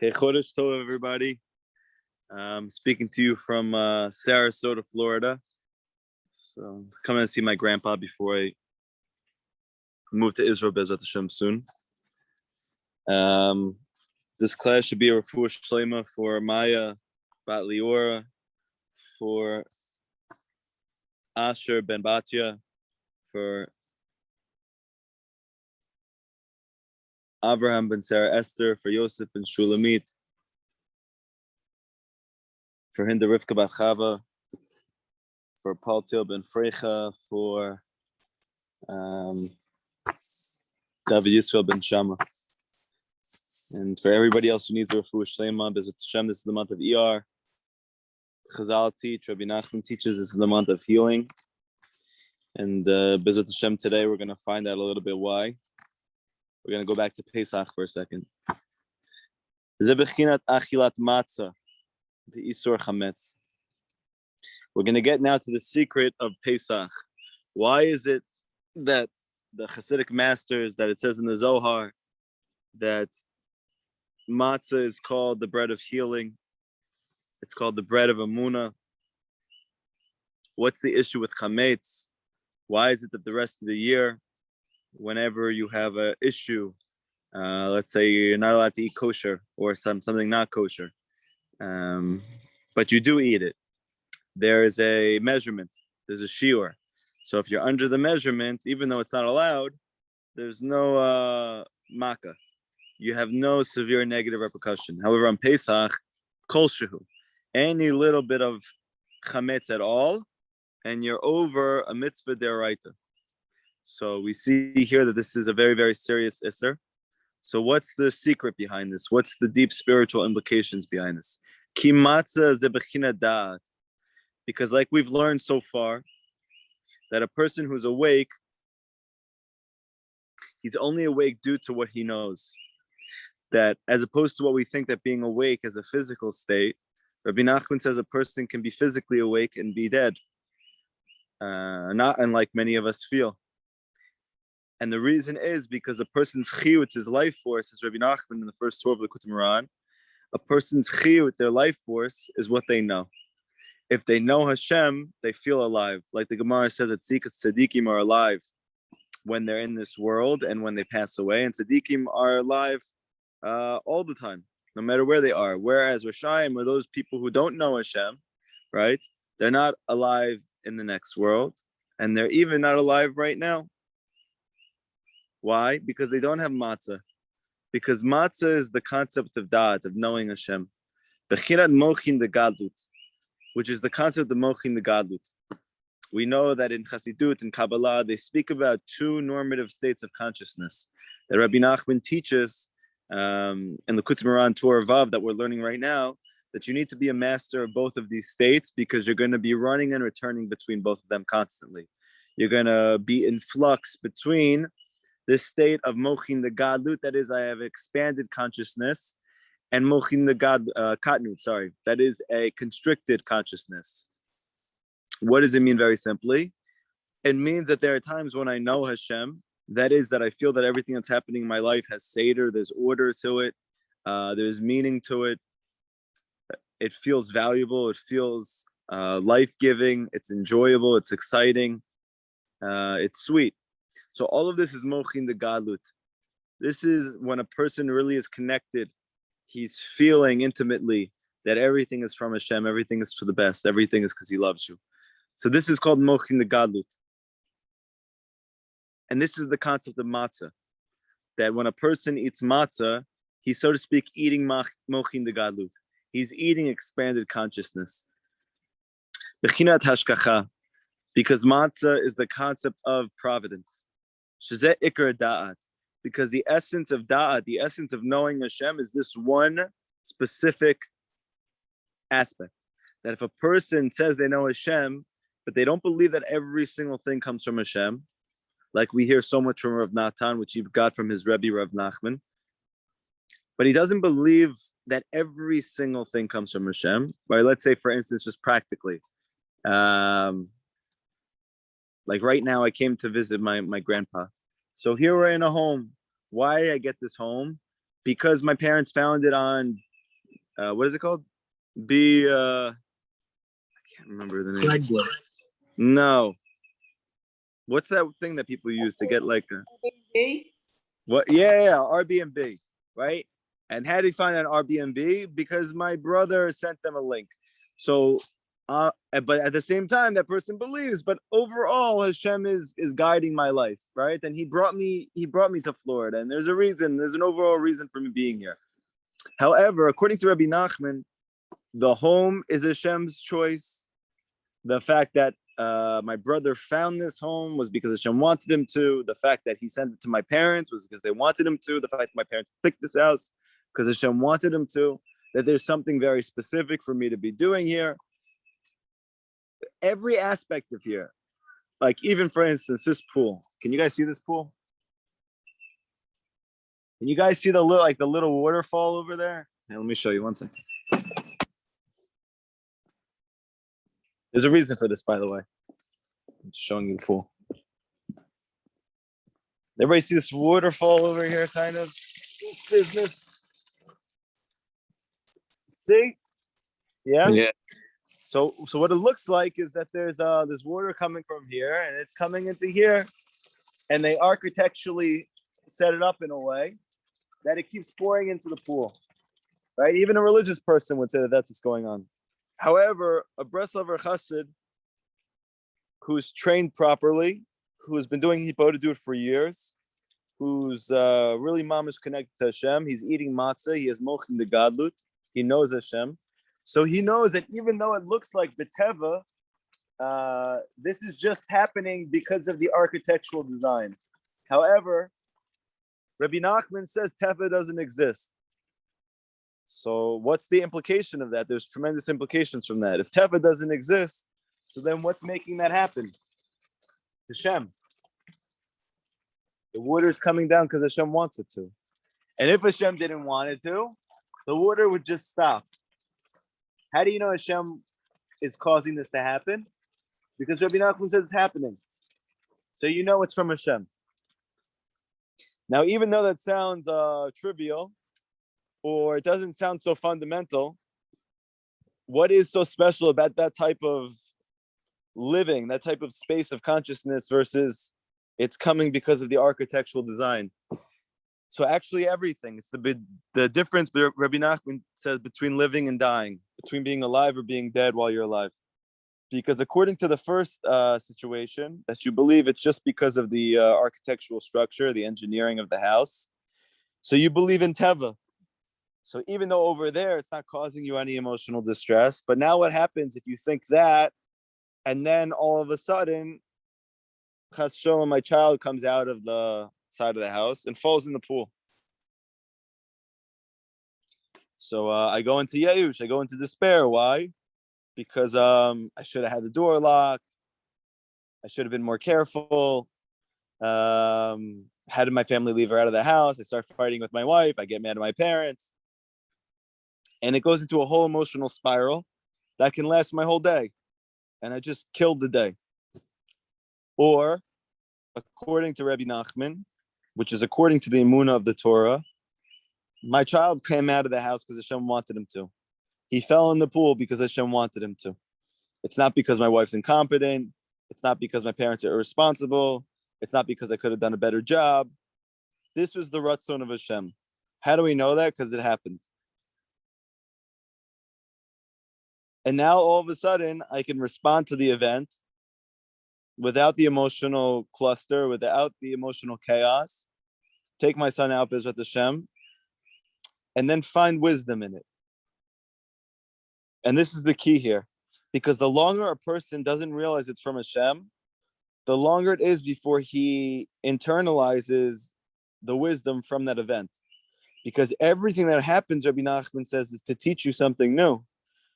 Okay, Chodesh Tov, everybody. Speaking to you from Sarasota, Florida. So coming to see my grandpa before I move to Israel, Bezrat Hashem, soon. This class should be a refuah shlema for Maya Bat Liora, for Asher Ben Batya, for Abraham Ben Sarah Esther, for Yosef Ben Shulamit, for Hinda Rivka Bat Chava, for Paul Til Ben Frecha, for David Yisrael Ben Shama, and for everybody else who needs a refuah shlema. Bezrat Hashem, this is the month of ER. Chazal teach, Rabbi Nachman teaches, this is the month of healing. And Bezrat Hashem, today we're going to find out a little bit why. We're going to go back to Pesach for a second. Zebechinat achilat matzah, the Isur Chametz. We're going to get now to the secret of Pesach. Why is it that the Hasidic masters, that it says in the Zohar, that matzah is called the bread of healing? It's called the bread of Amunah. What's the issue with chametz? Why is it that the rest of the year, whenever you have an issue, let's say you're not allowed to eat kosher or something not kosher, but you do eat it, there is a measurement, there's a shiur. So if you're under the measurement, even though it's not allowed, there's no makkah. You have no severe negative repercussion. However, on Pesach, kol shehu, any little bit of chametz at all, and you're over a mitzvah deraita. So we see here that this is a very, very serious isser. So what's the secret behind this? What's the deep spiritual implications behind this? Ki matzah ze bechina da'at. Because like we've learned so far, that a person who's awake, he's only awake due to what he knows. That as opposed to what we think that being awake is a physical state, Rabbi Nachman says a person can be physically awake and be dead. Not unlike many of us feel. And the reason is because a person's chiyut, his life force, as Rabbi Nachman in the first Torah of the Likutei Moharan, a person's chiyut, their life force, is what they know. If they know Hashem, they feel alive. Like the Gemara says that tzaddikim are alive when they're in this world and when they pass away. And tzaddikim are alive all the time, no matter where they are. Whereas Rashayim are those people who don't know Hashem, right? They're not alive in the next world, and they're even not alive right now. Why? Because they don't have matzah. Because matzah is the concept of da'at, of knowing Hashem. Bechirat mochin de gadlut, which is the concept of mochin de gadlut. We know that in Chassidut and Kabbalah, they speak about two normative states of consciousness that Rabbi Nachman teaches in the Likutei Moharan Torah Vav that we're learning right now, that you need to be a master of both of these states because you're going to be running and returning between both of them constantly. You're going to be in flux between this state of mochin the gadlut, that is, I have expanded consciousness, and mochin the katnut, that is a constricted consciousness. What does it mean very simply? It means that there are times when I know Hashem, that is, that I feel that everything that's happening in my life has seder, there's order to it, there's meaning to it. It feels valuable, it feels life-giving, it's enjoyable, it's exciting, it's sweet. So all of this is mochin the gadlut. This is when a person really is connected. He's feeling intimately that everything is from Hashem, everything is for the best, everything is because he loves you. So this is called mochin the gadlut. And this is the concept of matzah, that when a person eats matzah, he's, so to speak, eating mochin the gadlut. He's eating expanded consciousness. Bechinat hashkacha, because matzah is the concept of providence. Shezeh ikar da'at, because the essence of da'at, the essence of knowing Hashem, is this one specific aspect. That if a person says they know Hashem, but they don't believe that every single thing comes from Hashem, like we hear so much from Rav Natan, which he got from his Rebbe Rav Nachman, but he doesn't believe that every single thing comes from Hashem. Right? Let's say, for instance, just practically, like right now, I came to visit my grandpa. So here we're in a home. Why did I get this home? Because my parents found it on what is it called? Be I can't remember the name. Craigslist. No. What's that thing that people use to get like Airbnb? what? Yeah, Airbnb, right? And how did he find an Airbnb? Because my brother sent them a link. So, but at the same time, that person believes. But overall, Hashem is guiding my life, right? And he brought me to Florida, and there's a reason. There's an overall reason for me being here. However, according to Rabbi Nachman, the home is Hashem's choice. The fact that my brother found this home was because Hashem wanted him to. The fact that he sent it to my parents was because they wanted him to. The fact that my parents picked this house because Hashem wanted him to. That there's something very specific for me to be doing here. Every aspect of here, like even for instance, this pool. Can you guys see this pool? Can you guys see the little waterfall over there? Hey, let me show you one second. There's a reason for this, by the way. I'm just showing you the pool. Everybody see this waterfall over here, kind of? This business. See? Yeah? Yeah. So what it looks like is that there's water coming from here, and it's coming into here, and they architecturally set it up in a way that it keeps pouring into the pool, right? Even a religious person would say that that's what's going on. However, a Breslover Chassid who's trained properly, who's been doing Hippo to do it for years, who's really mamish connected to Hashem, he's eating matzah, he has mochin the gadlut, he knows Hashem. So he knows that even though it looks like B'teva, this is just happening because of the architectural design. However, Rabbi Nachman says Teva doesn't exist. So what's the implication of that? There's tremendous implications from that. If Teva doesn't exist, so then what's making that happen? Hashem. The water is coming down because Hashem wants it to. And if Hashem didn't want it to, the water would just stop. How do you know Hashem is causing this to happen? Because Rabbi Nachman says it's happening. So you know it's from Hashem. Now, even though that sounds trivial, or it doesn't sound so fundamental, what is so special about that type of living, that type of space of consciousness versus it's coming because of the architectural design? So actually everything, it's the difference Rabbi Nachman says between living and dying, between being alive or being dead while you're alive. Because according to the first situation, that you believe it's just because of the architectural structure, the engineering of the house. So you believe in Teva. So even though over there, it's not causing you any emotional distress, but now what happens if you think that, and then all of a sudden, Chas Shalom, my child comes out of the side of the house and falls in the pool. So I go into Yeush, I go into despair. Why? Because I should have had the door locked. I should have been more careful. How did my family leave her out of the house? I start fighting with my wife. I get mad at my parents. And it goes into a whole emotional spiral that can last my whole day. And I just killed the day. Or, according to Rabbi Nachman, which is according to the Emunah of the Torah, my child came out of the house because Hashem wanted him to. He fell in the pool because Hashem wanted him to. It's not because my wife's incompetent. It's not because my parents are irresponsible. It's not because I could have done a better job. This was the Ratzon of Hashem. How do we know that? Because it happened. And now all of a sudden, I can respond to the event without the emotional cluster, without the emotional chaos, take my son out, Bezrat Hashem, and then find wisdom in it. And this is the key here, because the longer a person doesn't realize it's from Hashem, the longer it is before he internalizes the wisdom from that event. Because everything that happens, Rabbi Nachman says, is to teach you something new.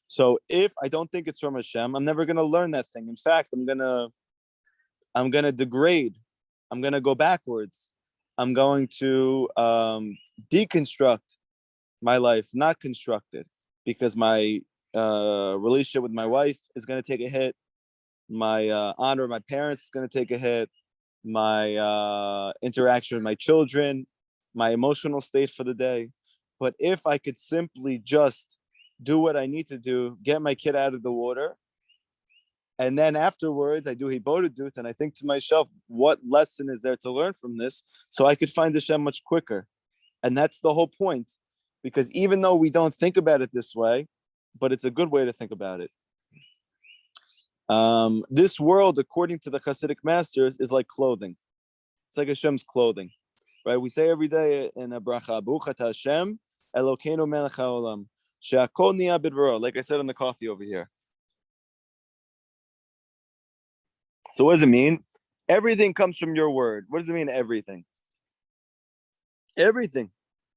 So if I don't think it's from Hashem, I'm never going to learn that thing. In fact, I'm going to degrade. I'm going to go backwards. I'm going to deconstruct my life, not construct it, because my relationship with my wife is going to take a hit. My honor of my parents is going to take a hit. My interaction with my children, my emotional state for the day. But if I could simply just do what I need to do, get my kid out of the water. And then afterwards, I do hibodedut, and I think to myself, what lesson is there to learn from this? So I could find Hashem much quicker. And that's the whole point. Because even though we don't think about it this way, but it's a good way to think about it. This world, according to the Hasidic masters, is like clothing. It's like Hashem's clothing, right? We say every day in a bracha, Baruch atah Hashem, Elokeinu melech haolam, she'akol niya bidbaro, like I said on the coffee over here. So what does it mean? Everything comes from your word. What does it mean, everything? Everything.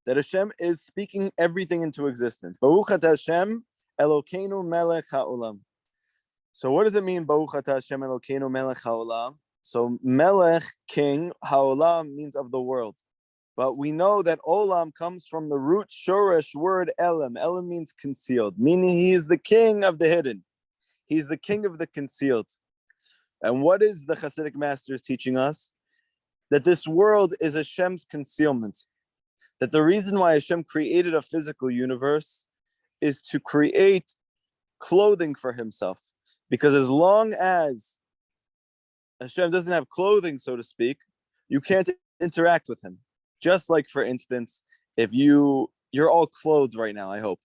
That Hashem is speaking everything into existence. Baruch atah Hashem, Elokeinu melech haolam. So what does it mean, Baruch atah Hashem Elokeinu melech haolam? So melech, king, haolam means of the world. But we know that olam comes from the root shoresh word elam. Elam means concealed, meaning he is the king of the hidden. He's the king of the concealed. And what is the Hasidic masters teaching us? That this world is Hashem's concealment. That the reason why Hashem created a physical universe is to create clothing for himself. Because as long as Hashem doesn't have clothing, so to speak, you can't interact with him. Just like, for instance, if you're all clothed right now, I hope.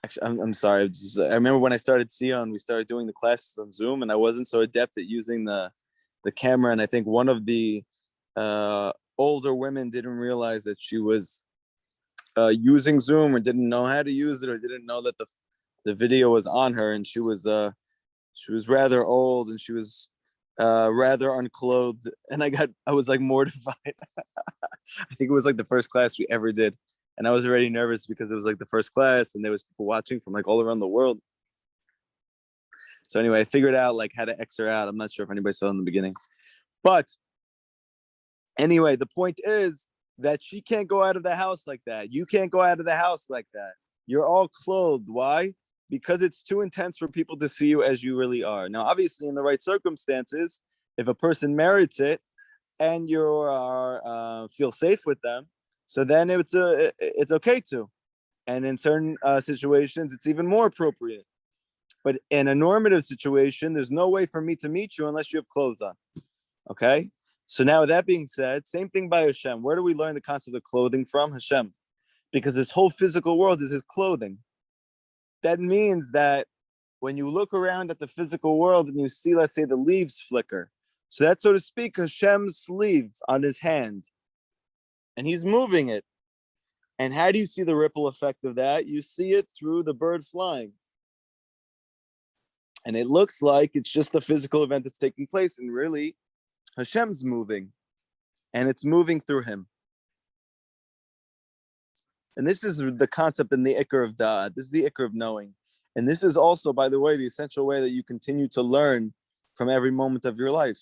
Actually, I'm sorry. I remember when I started Sion, we started doing the classes on Zoom, and I wasn't so adept at using the camera. And I think one of the older women didn't realize that she was using Zoom, or didn't know how to use it, or didn't know that the video was on her, and she was rather old, and she was rather unclothed, and I was like mortified. I think it was like the first class we ever did, and I was already nervous because it was like the first class, and there was people watching from like all around the world. So anyway, I figured out like how to X her out. I'm not sure if anybody saw it in the beginning, but anyway, the point is that she can't go out of the house like that. You can't go out of the house like that. You're all clothed. Why? Because it's too intense for people to see you as you really are. Now, obviously, in the right circumstances, if a person merits it and you feel safe with them, so then it's okay to. And in certain situations, it's even more appropriate. But in a normative situation, there's no way for me to meet you unless you have clothes on. Okay? So now with that being said, same thing by Hashem. Where do we learn the concept of clothing from? Hashem. Because this whole physical world is his clothing. That means that when you look around at the physical world and you see, let's say, the leaves flicker, so that's, so to speak, Hashem's sleeve on his hand, and he's moving it. And how do you see the ripple effect of that? You see it through the bird flying. And it looks like it's just a physical event that's taking place, and really, Hashem's moving, and it's moving through him. And this is the concept in the Ikar of Da'at. This is the Ikar of knowing. And this is also, by the way, the essential way that you continue to learn from every moment of your life.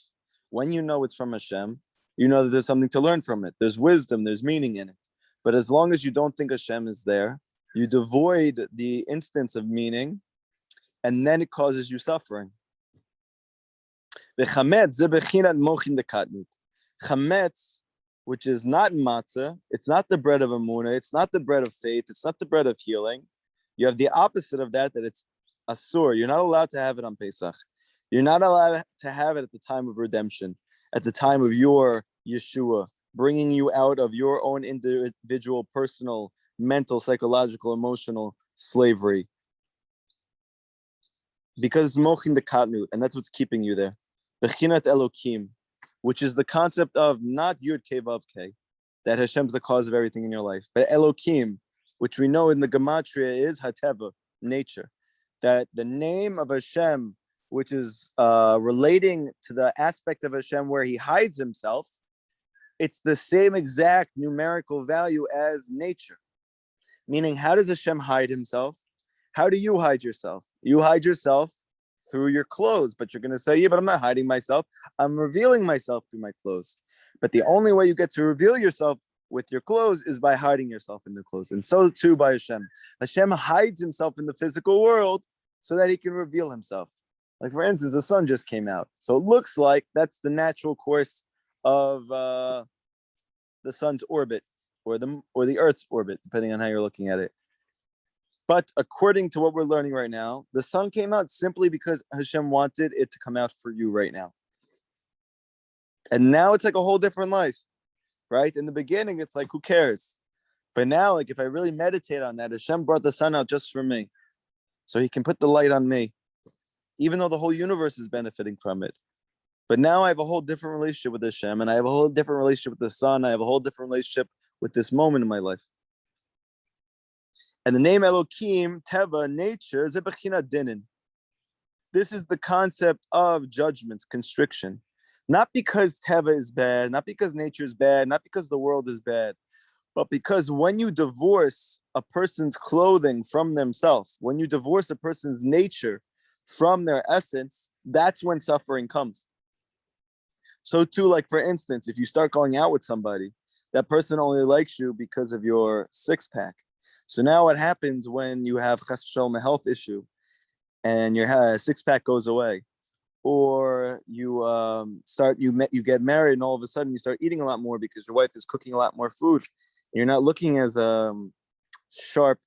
When you know it's from Hashem, you know that there's something to learn from it. There's wisdom, there's meaning in it. But as long as you don't think Hashem is there, you devoid the instance of meaning, and then it causes you suffering. Chametz, which is not matzah, it's not the bread of Amunah, it's not the bread of faith, it's not the bread of healing. You have the opposite of that it's asur. You're not allowed to have it on Pesach. You're not allowed to have it at the time of redemption, at the time of your Yeshua, bringing you out of your own individual, personal, mental, psychological, emotional slavery. Because it's mochin the katnut, and that's what's keeping you there. Bechinat Elokim, which is the concept of not Yud Kei Vav Kei, that Hashem's the cause of everything in your life, but Elokim, which we know in the Gematria is Hateva, nature. That the name of Hashem, which is relating to the aspect of Hashem where he hides himself, it's the same exact numerical value as nature. Meaning, how does Hashem hide himself? How do you hide yourself? You hide yourself through your clothes, but you're going to say, yeah, but I'm not hiding myself. I'm revealing myself through my clothes. But the only way you get to reveal yourself with your clothes is by hiding yourself in the clothes. And so too by Hashem. Hashem hides himself in the physical world so that he can reveal himself. Like, for instance, the sun just came out. So it looks like that's the natural course of the sun's orbit. or the Earth's orbit, depending on how you're looking at it. But according to what we're learning right now, the sun came out simply because Hashem wanted it to come out for you right now. And now it's like a whole different life, right? In the beginning, it's like, who cares? But now, like, if I really meditate on that, Hashem brought the sun out just for me. So he can put the light on me, even though the whole universe is benefiting from it. But now I have a whole different relationship with Hashem, and I have a whole different relationship with the sun. I have a whole different relationship with this moment in my life. And the name Elokim, Teva, nature, Zebechina Dinin. This is the concept of judgments, constriction. Not because Teva is bad, not because nature is bad, not because the world is bad, but because when you divorce a person's clothing from themselves, when you divorce a person's nature from their essence, that's when suffering comes. So too, like for instance, if you start going out with somebody, that person only likes you because of your six-pack. So now what happens when you have chas v'shalom, a health issue and your six-pack goes away, or you you get married and all of a sudden you start eating a lot more because your wife is cooking a lot more food. You're not looking as sharp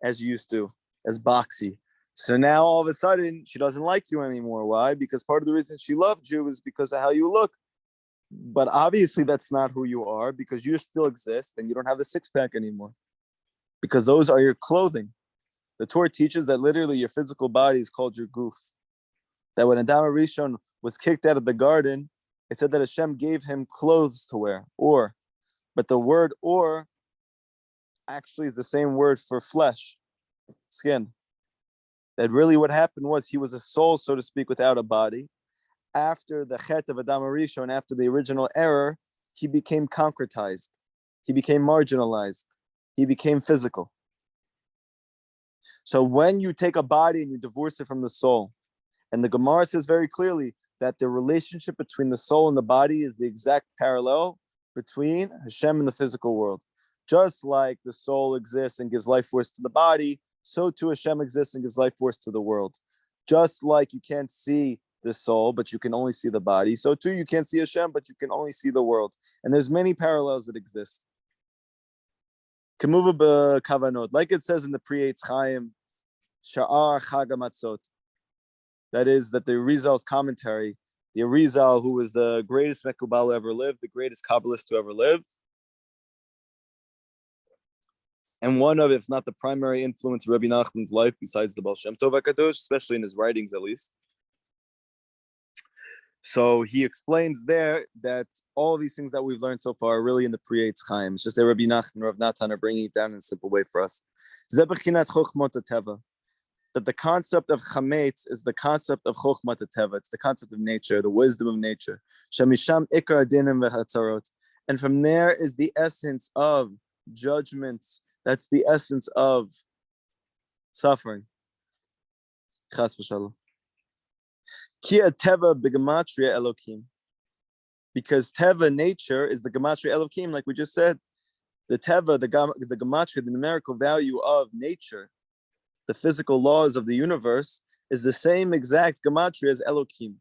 as you used to, as boxy. So now all of a sudden she doesn't like you anymore. Why? Because part of the reason she loved you is because of how you look. But obviously that's not who you are, because you still exist and you don't have the six-pack anymore. Because those are your clothing. The Torah teaches that literally your physical body is called your goof. That when Adam Rishon was kicked out of the garden, it said that Hashem gave him clothes to wear, but the word or actually is the same word for flesh, skin. That really what happened was he was a soul, so to speak, without a body. After the chet of Adam Rishon, after the original error, he became concretized. He became marginalized. He became physical. So when you take a body and you divorce it from the soul, and the Gemara says very clearly that the relationship between the soul and the body is the exact parallel between Hashem and the physical world. Just like the soul exists and gives life force to the body, so too Hashem exists and gives life force to the world. Just like you can't see the soul, but you can only see the body, so too you can't see Hashem, but you can only see the world. And there's many parallels that exist. Like it says in the Pri-Eitz Chaim, Sha'ar Chag HaMatzot. That is, that the Arizal's commentary, the Arizal, who was the greatest Mekubal who ever lived, the greatest Kabbalist who ever lived, and one of, if not the primary influence of Rabbi Nachman's life, besides the Baal Shem Tov HaKadosh, especially in his writings at least. So he explains there that all these things that we've learned so far are really in the Pri-Eitz Chaim. It's just that Rabbi Nachman and Rav Natan are bringing it down in a simple way for us. That the concept of chametz is the concept of chokhmat teva. It's the concept of nature, the wisdom of nature. Shamisham ikar dinim v'chatzarot. And from there is the essence of judgments. That's the essence of suffering. Chas v'shalom. Kia teva b'gematria elokim. Because teva, nature, is the gematria elokim, like we just said. The teva, the gematria, the numerical value of nature, the physical laws of the universe, is the same exact gematria as elokim.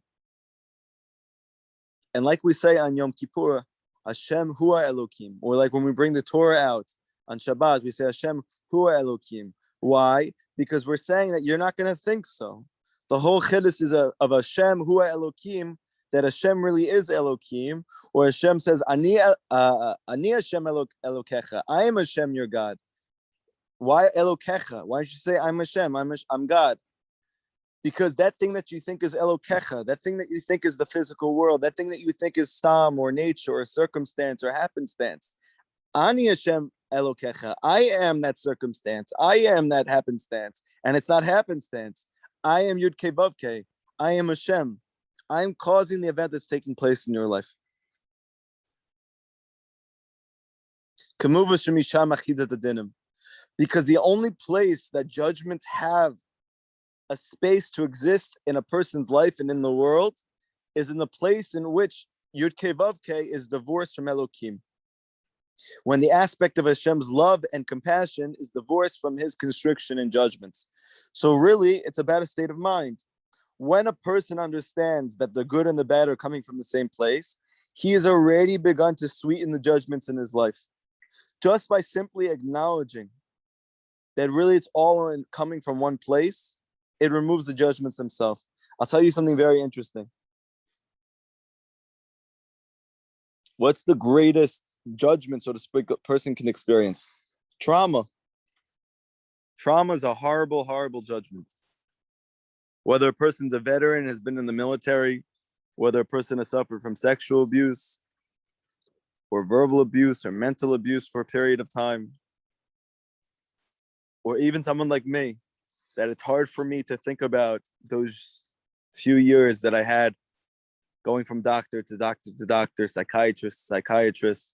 And like we say on Yom Kippur, Hashem hua elokim. Or like when we bring the Torah out on Shabbat, we say Hashem hua elokim. Why? Because we're saying that you're not going to think so. The whole chiddush is of Hashem hua elokim, that Hashem really is Elokim, or Hashem says, Ani Hashem Elokecha. I am Hashem, your God. Why Elokecha? Why don't you say, I'm Hashem, I'm God? Because that thing that you think is Elokecha, that thing that you think is the physical world, that thing that you think is Stam or nature or circumstance or happenstance, Ani Hashem Elokecha. I am that circumstance. I am that happenstance. And it's not happenstance. I am Yud Kei Vav Kei. I am Hashem. I'm causing the event that's taking place in your life. Because the only place that judgments have a space to exist in a person's life and in the world is in the place in which Yud Kei Vav Kei is divorced from Elokim. When the aspect of Hashem's love and compassion is divorced from his constriction and judgments. So really, it's about a state of mind. When a person understands that the good and the bad are coming from the same place, he has already begun to sweeten the judgments in his life. just by simply acknowledging that really it's all coming from one place, it removes the judgments themselves. I'll tell you something very interesting. What's the greatest judgment, so to speak, a person can experience? Trauma. Trauma is a horrible, horrible judgment. Whether a person's a veteran, has been in the military, whether a person has suffered from sexual abuse or verbal abuse or mental abuse for a period of time, or even someone like me, that it's hard for me to think about those few years that I had going from doctor to doctor to doctor, psychiatrist to psychiatrist,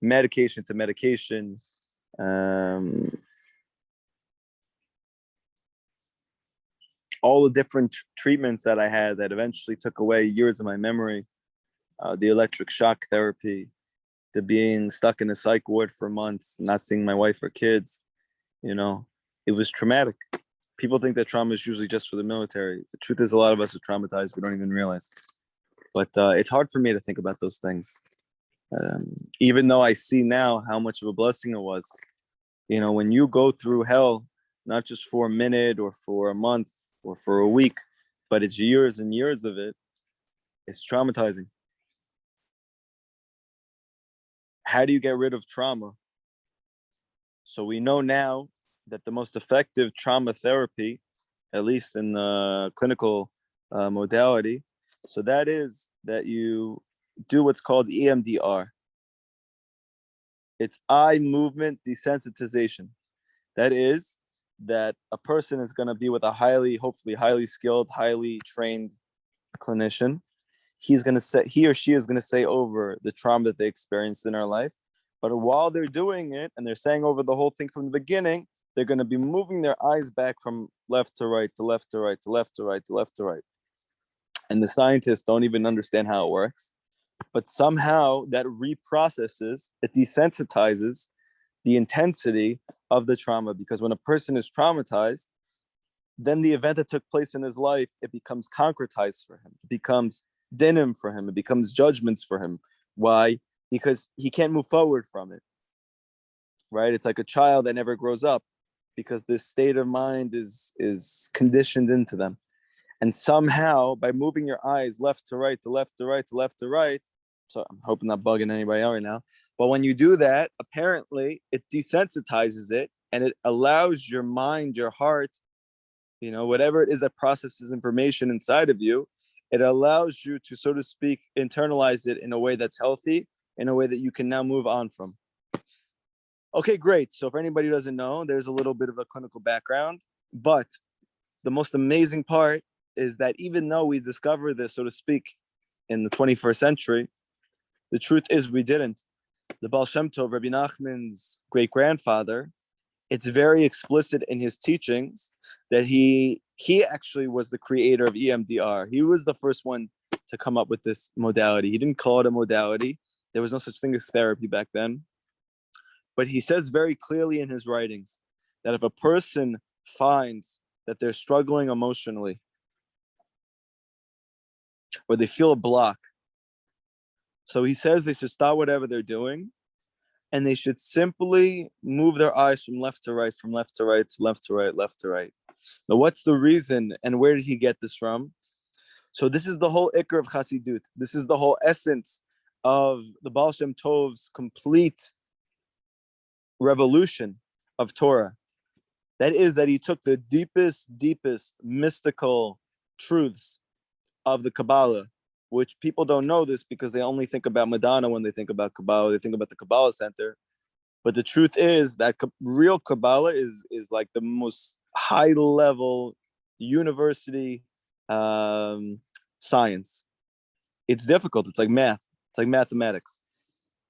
medication to medication, all the different treatments that I had that eventually took away years of my memory, the electric shock therapy, the being stuck in a psych ward for months, not seeing my wife or kids, it was traumatic. People think that trauma is usually just for the military. The truth is, a lot of us are traumatized. We don't even realize. But it's hard for me to think about those things. Even though I see now how much of a blessing it was. When you go through hell, not just for a minute or for a month or for a week, but it's years and years of it, it's traumatizing. How do you get rid of trauma? So we know now that the most effective trauma therapy, at least in the clinical modality, so that is that you do what's called EMDR. It's eye movement desensitization. That is that a person is going to be with a hopefully highly skilled, highly trained clinician. He or she is going to say over the trauma that they experienced in their life. But while they're doing it and they're saying over the whole thing from the beginning, they're going to be moving their eyes back from left to right, to left to right, to left to right, to left to right. And the scientists don't even understand how it works. But somehow that reprocesses, it desensitizes the intensity of the trauma. Because when a person is traumatized, then the event that took place in his life, it becomes concretized for him. It becomes dinim for him. It becomes judgments for him. Why? Because he can't move forward from it. Right? It's like a child that never grows up because this state of mind is conditioned into them. And somehow, by moving your eyes left to right, to left to right, to left to right, so I'm hoping not bugging anybody out right now, but when you do that, apparently it desensitizes it and it allows your mind, your heart, whatever it is that processes information inside of you, it allows you to, so to speak, internalize it in a way that's healthy, in a way that you can now move on from. Okay, great. So if anybody doesn't know, there's a little bit of a clinical background, but the most amazing part is that even though we discovered this, so to speak, in the 21st century, the truth is we didn't. The Baal Shem Tov, Rabbi Nachman's great-grandfather, it's very explicit in his teachings that he actually was the creator of EMDR. He was the first one to come up with this modality. He didn't call it a modality. There was no such thing as therapy back then. But he says very clearly in his writings that if a person finds that they're struggling emotionally, or they feel a block, so he says they should stop whatever they're doing, and they should simply move their eyes from left to right, from left to right, to left to right, left to right. Now, what's the reason, and where did he get this from? So this is the whole ikr of Chassidut. This is the whole essence of the Baal Shem Tov's complete revolution of Torah. That is that he took the deepest mystical truths of the Kabbalah, which people don't know this because they only think about Madonna when they think about Kabbalah. They think about the Kabbalah Center. But the truth is that real Kabbalah is like the most high-level university science. It's difficult. It's like math. It's like mathematics.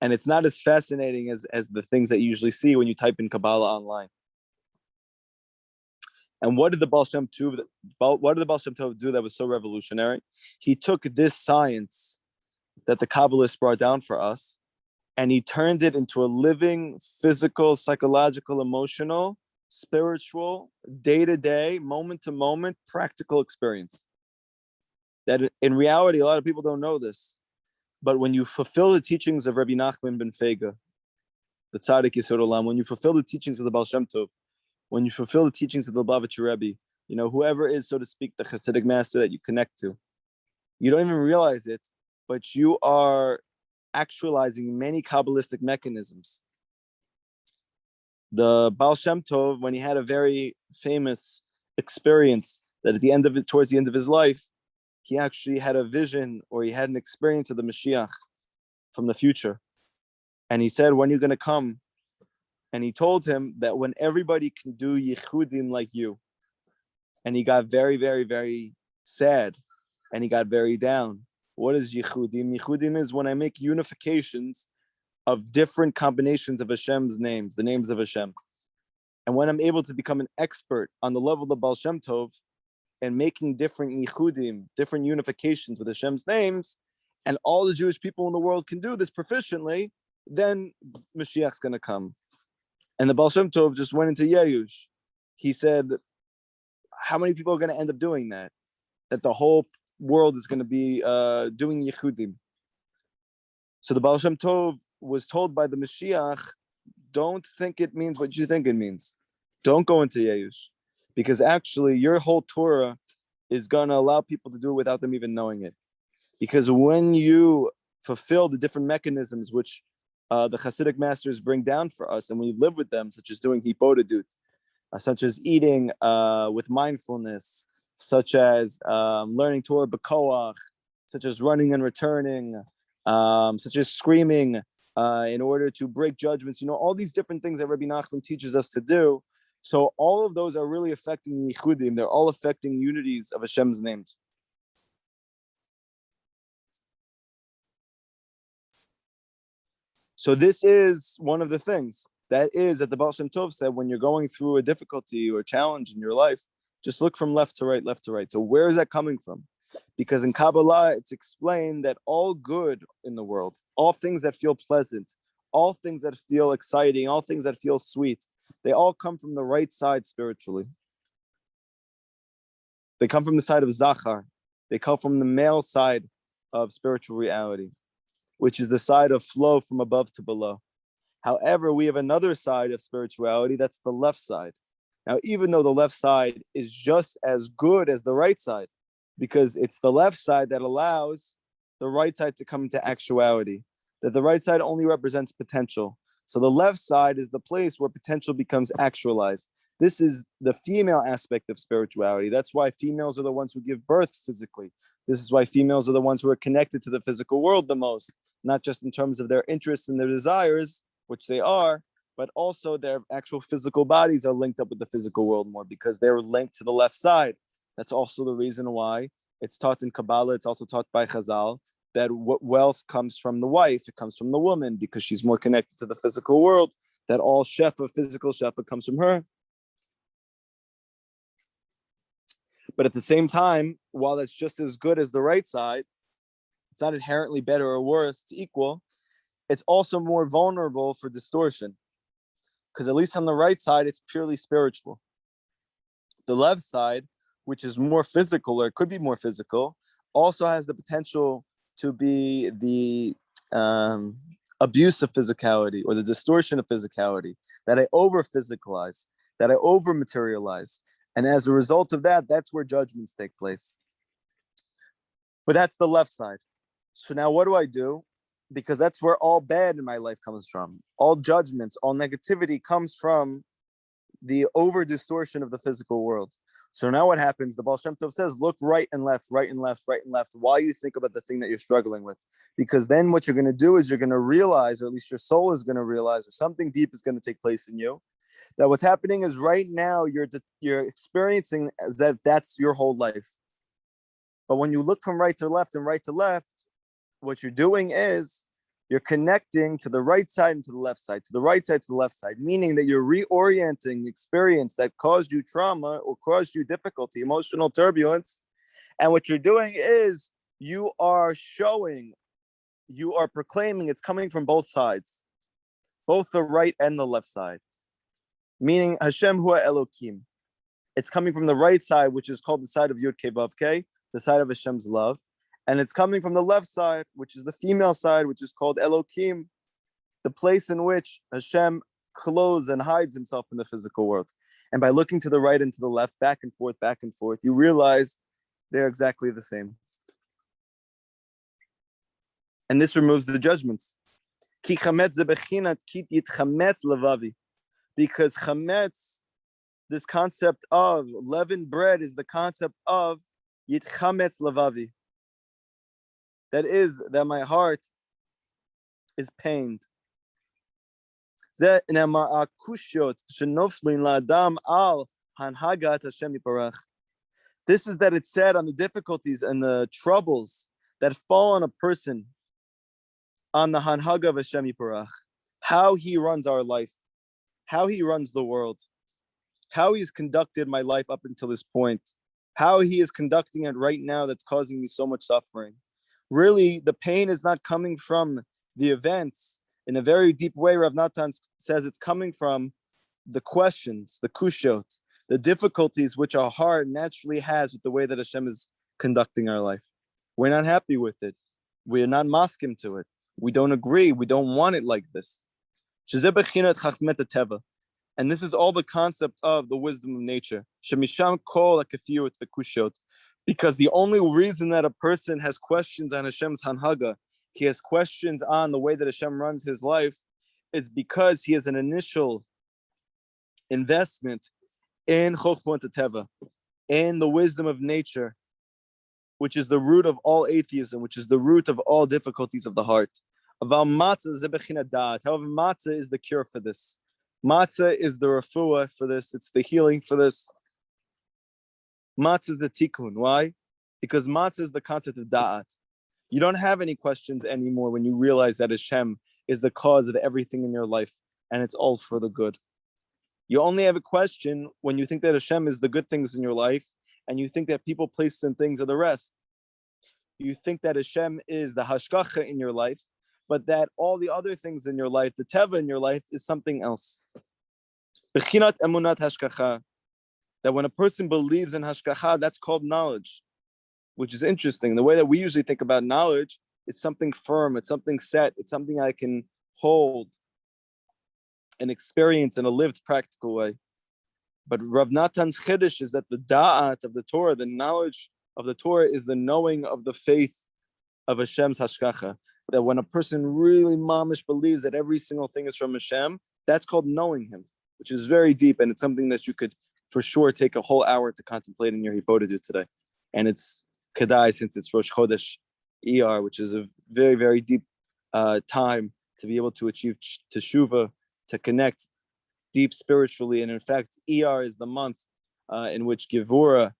And it's not as fascinating as the things that you usually see when you type in Kabbalah online. And what did the Baal Shem Tov do that was so revolutionary? He took this science that the Kabbalists brought down for us, and he turned it into a living, physical, psychological, emotional, spiritual, day-to-day, moment-to-moment, practical experience. That in reality, a lot of people don't know this. But when you fulfill the teachings of Rabbi Nachman ben Fega, the Tzaddik Yisod Olam, when you fulfill the teachings of the Baal Shem Tov, when you fulfill the teachings of the Lubavitcher Rebbe, whoever is, so to speak, the Hasidic master that you connect to, you don't even realize it, but you are actualizing many Kabbalistic mechanisms. The Baal Shem Tov, when he had a very famous experience that towards the end of his life, he actually had a vision, or he had an experience of the Mashiach from the future. And he said, when are you going to come? And he told him that when everybody can do yichudim like you. And he got very, very, very sad. And he got very down. What is yichudim? Yichudim is when I make unifications of different combinations of Hashem's names, the names of Hashem. And when I'm able to become an expert on the level of the Baal Shem Tov and making different yichudim, different unifications with Hashem's names, and all the Jewish people in the world can do this proficiently, then Mashiach's going to come. And the Baal Shem Tov just went into Yeyush. He said, how many people are going to end up doing that? That the whole world is going to be doing yichudim. So the Baal Shem Tov was told by the Mashiach, don't think it means what you think it means. Don't go into Yeyush. Because actually your whole Torah is going to allow people to do it without them even knowing it. Because when you fulfill the different mechanisms which the Hasidic masters bring down for us, and we live with them, such as doing hipodadut, such as eating with mindfulness, such as learning Torah b'koach, such as running and returning, such as screaming in order to break judgments, all these different things that Rabbi Nachman teaches us to do. So all of those are really affecting yichudim. They're all affecting unities of Hashem's names. So this is one of the things that the Baal Shem Tov said, when you're going through a difficulty or a challenge in your life, just look from left to right, left to right. So where is that coming from? Because in Kabbalah, it's explained that all good in the world, all things that feel pleasant, all things that feel exciting, all things that feel sweet, they all come from the right side spiritually. They come from the side of Zachar. They come from the male side of spiritual reality, which is the side of flow from above to below. However, we have another side of spirituality, that's the left side. Now, even though the left side is just as good as the right side, because it's the left side that allows the right side to come into actuality, that the right side only represents potential. So the left side is the place where potential becomes actualized. This is the female aspect of spirituality. That's why females are the ones who give birth physically. This is why females are the ones who are connected to the physical world the most, not just in terms of their interests and their desires, which they are, but also their actual physical bodies are linked up with the physical world more because they're linked to the left side. That's also the reason why it's taught in Kabbalah, it's also taught by Chazal, that wealth comes from the wife, it comes from the woman because she's more connected to the physical world, that all shefa, physical shefa comes from her. But at the same time, while it's just as good as the right side, it's not inherently better or worse, it's equal, it's also more vulnerable for distortion. Because at least on the right side, it's purely spiritual. The left side, which is more physical, or it could be more physical, also has the potential to be the abuse of physicality or the distortion of physicality, that I over-physicalize, that I over-materialize. And as a result of that, that's where judgments take place. But that's the left side. So now what do I do? Because that's where all bad in my life comes from. All judgments, all negativity comes from the over-distortion of the physical world. So now what happens? The Baal Shem Tov says, look right and left, right and left, right and left, while you think about the thing that you're struggling with. Because then what you're going to do is you're going to realize, or at least your soul is going to realize, or something deep is going to take place in you, that what's happening is right now you're experiencing as that that's your whole life. But when you look from right to left and right to left, what you're doing is you're connecting to the right side and to the left side, to the right side, to the left side, meaning that you're reorienting the experience that caused you trauma or caused you difficulty, emotional turbulence. And what you're doing is you are proclaiming it's coming from both sides, both the right and the left side, meaning Hashem Hua Elokim. It's coming from the right side, which is called the side of Yud Kei Vav Kei, the side of Hashem's love. And it's coming from the left side, which is the female side, which is called Elokim, the place in which Hashem clothes and hides himself in the physical world. And by looking to the right and to the left, back and forth, you realize they're exactly the same. And this removes the judgments. Because chametz, this concept of leavened bread, is the concept of yitchametz levavi. That is, that my heart is pained. This is that it's said on the difficulties and the troubles that fall on a person on the Hanhaga of Hashem Yiparach, how he runs our life, how he runs the world, how he's conducted my life up until this point, how he is conducting it right now that's causing me so much suffering. Really, the pain is not coming from the events. In a very deep way, Rav Natan says it's coming from the questions, the kushot, the difficulties which our heart naturally has with the way that Hashem is conducting our life. We're not happy with it. We're not maskim to it. We don't agree. We don't want it like this. And this is all the concept of the wisdom of nature. Because the only reason that a person has questions on Hashem's hanhaga, he has questions on the way that Hashem runs his life, is because he has an initial investment in chokhmah teva, in the wisdom of nature, which is the root of all atheism, which is the root of all difficulties of the heart. However, matzah is the cure for this. Matzah is the refuah for this. It's the healing for this. Matzah is the tikkun. Why? Because matzah is the concept of da'at. You don't have any questions anymore when you realize that Hashem is the cause of everything in your life, and it's all for the good. You only have a question when you think that Hashem is the good things in your life, and you think that people, places, and things are the rest. You think that Hashem is the hashgacha in your life, but that all the other things in your life, the teva in your life, is something else. Bechinat emunat hashgacha. That when a person believes in hashgacha, that's called knowledge, which is interesting. The way that we usually think about knowledge is something firm, it's something set, it's something I can hold and experience in a lived, practical way. But Rav Natan's chiddush is that the da'at of the Torah, the knowledge of the Torah, is the knowing of the faith of Hashem's hashgacha. That when a person really mamish believes that every single thing is from Hashem, that's called knowing Him, which is very deep, and it's something that you could for sure take a whole hour to contemplate in your hippodah today. And it's Kedai, since it's Rosh Chodesh ER, which is a very, very deep time to be able to achieve teshuvah, to connect deep spiritually. And in fact, ER is the month in which Gevura,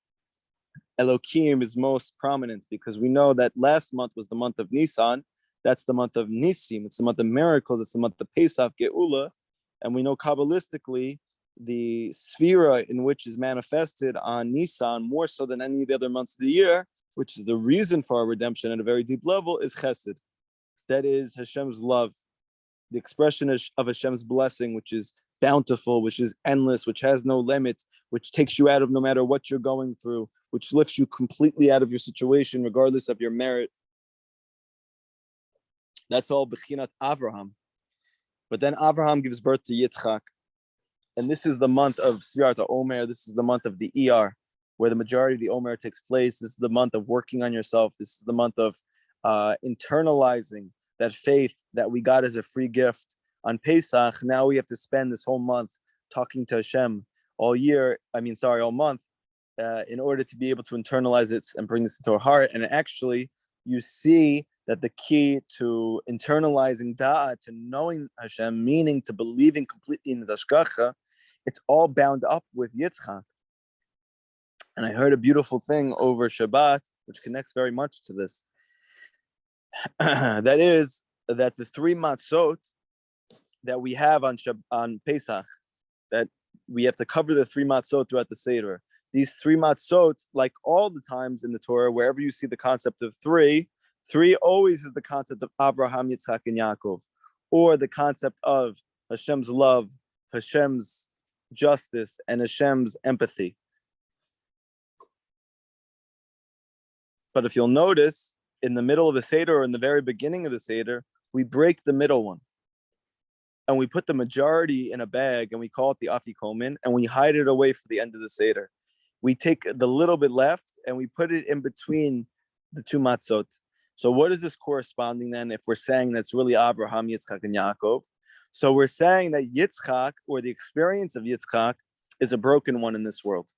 Elokim, is most prominent, because we know that last month was the month of Nisan. That's the month of Nisim. It's the month of miracles. It's the month of Pesach, Geula. And we know Kabbalistically, the sphera in which is manifested on Nisan, more so than any of the other months of the year, which is the reason for our redemption at a very deep level, is Chesed. That is Hashem's love, the expression of Hashem's blessing, which is bountiful, which is endless, which has no limit, which takes you out of no matter what you're going through, which lifts you completely out of your situation, regardless of your merit. That's all Bechinat Avraham. But then Avraham gives birth to Yitzchak. And this is the month of Sfirat HaOmer. This is the month of the ER, where the majority of the Omer takes place. This is the month of working on yourself. This is the month of internalizing that faith that we got as a free gift on Pesach. Now we have to spend this whole month talking to Hashem all month, in order to be able to internalize it and bring this into our heart. And actually, you see that the key to internalizing da'at, to knowing Hashem, meaning to believing completely in the hashgacha, it's all bound up with Yitzchak. And I heard a beautiful thing over Shabbat, which connects very much to this. That is, that the 3 matzot that we have on Pesach, that we have to cover the 3 matzot throughout the Seder. These 3 matzot, like all the times in the Torah, wherever you see the concept of 3 always is the concept of Abraham, Yitzchak, and Yaakov, or the concept of Hashem's love, Hashem's justice, and Hashem's empathy. But if you'll notice, in the middle of the Seder, or in the very beginning of the Seder, we break the middle one. and we put the majority in a bag and we call it the afikomen, and we hide it away for the end of the Seder. We take the little bit left and we put it in between the two matzot. So what is this corresponding then if we're saying that's really Abraham, Yitzchak, and Yaakov? So we're saying that Yitzchak, or the experience of Yitzchak, is a broken one in this world.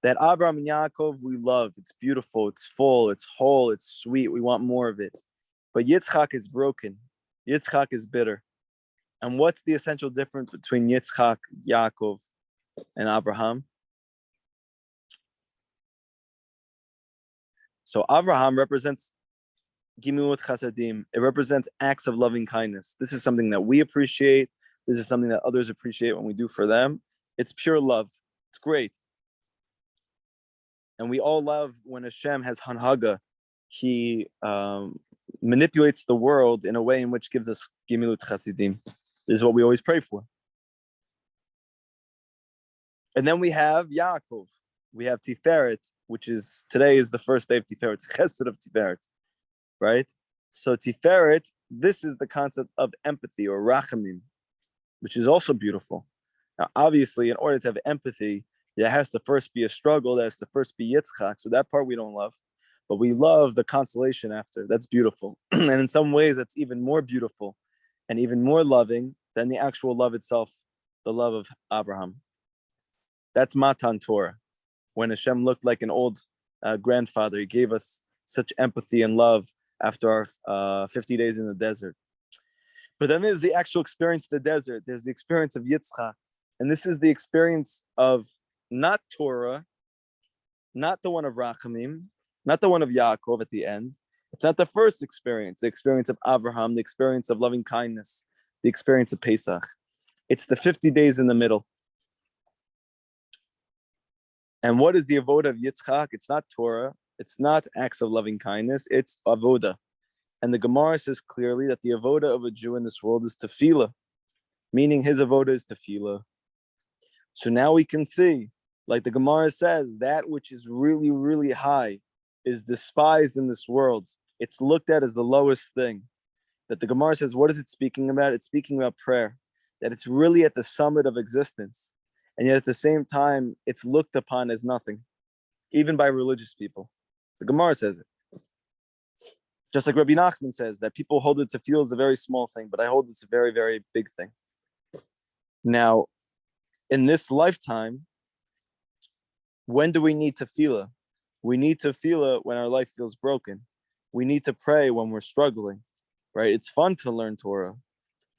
That Abraham and Yaakov we loved. It's beautiful, it's full, it's whole, it's sweet. We want more of it. But Yitzchak is broken. Yitzchak is bitter. And what's the essential difference between Yitzchak, Yaakov, and Abraham? So Abraham represents Gimilut Chasadim. It represents acts of loving kindness. This is something that we appreciate. This is something that others appreciate when we do for them. It's pure love. It's great. And we all love when Hashem has Hanhaga. He manipulates the world in a way in which gives us Gimilut Chasidim. This is what we always pray for. And then we have Yaakov. We have Tiferet, which is, today is the first day of Tiferet, Chesed of Tiferet, right? So Tiferet, this is the concept of empathy, or rachamim, which is also beautiful. Now, obviously, in order to have empathy, there has to first be a struggle, there has to first be Yitzchak, so that part we don't love. But we love the consolation after. That's beautiful. And in some ways, that's even more beautiful and even more loving than the actual love itself, the love of Abraham. That's Matan Torah. When Hashem looked like an old grandfather, he gave us such empathy and love after our 50 days in the desert. But then there's the actual experience of the desert. There's the experience of Yitzchak. And this is the experience of not Torah, not the one of Rachamim, not the one of Yaakov at the end. It's not the first experience, the experience of Abraham, the experience of loving kindness, the experience of Pesach. It's the 50 days in the middle. And what is the avoda of Yitzchak? It's not Torah. It's not acts of loving kindness. It's avoda. And the Gemara says clearly that the avoda of a Jew in this world is tefillah, meaning his avoda is tefillah. So now we can see, like the Gemara says, that which is really, really high is despised in this world. It's looked at as the lowest thing. That the Gemara says, what is it speaking about? It's speaking about prayer. That it's really at the summit of existence. And yet at the same time, it's looked upon as nothing, even by religious people. The Gemara says it. Just like Rabbi Nachman says, that people hold it to feel as a very small thing, but I hold it's a very, very big thing. Now, in this lifetime, when do we need tefillah? We need tefillah when our life feels broken. We need to pray when we're struggling, right? It's fun to learn Torah.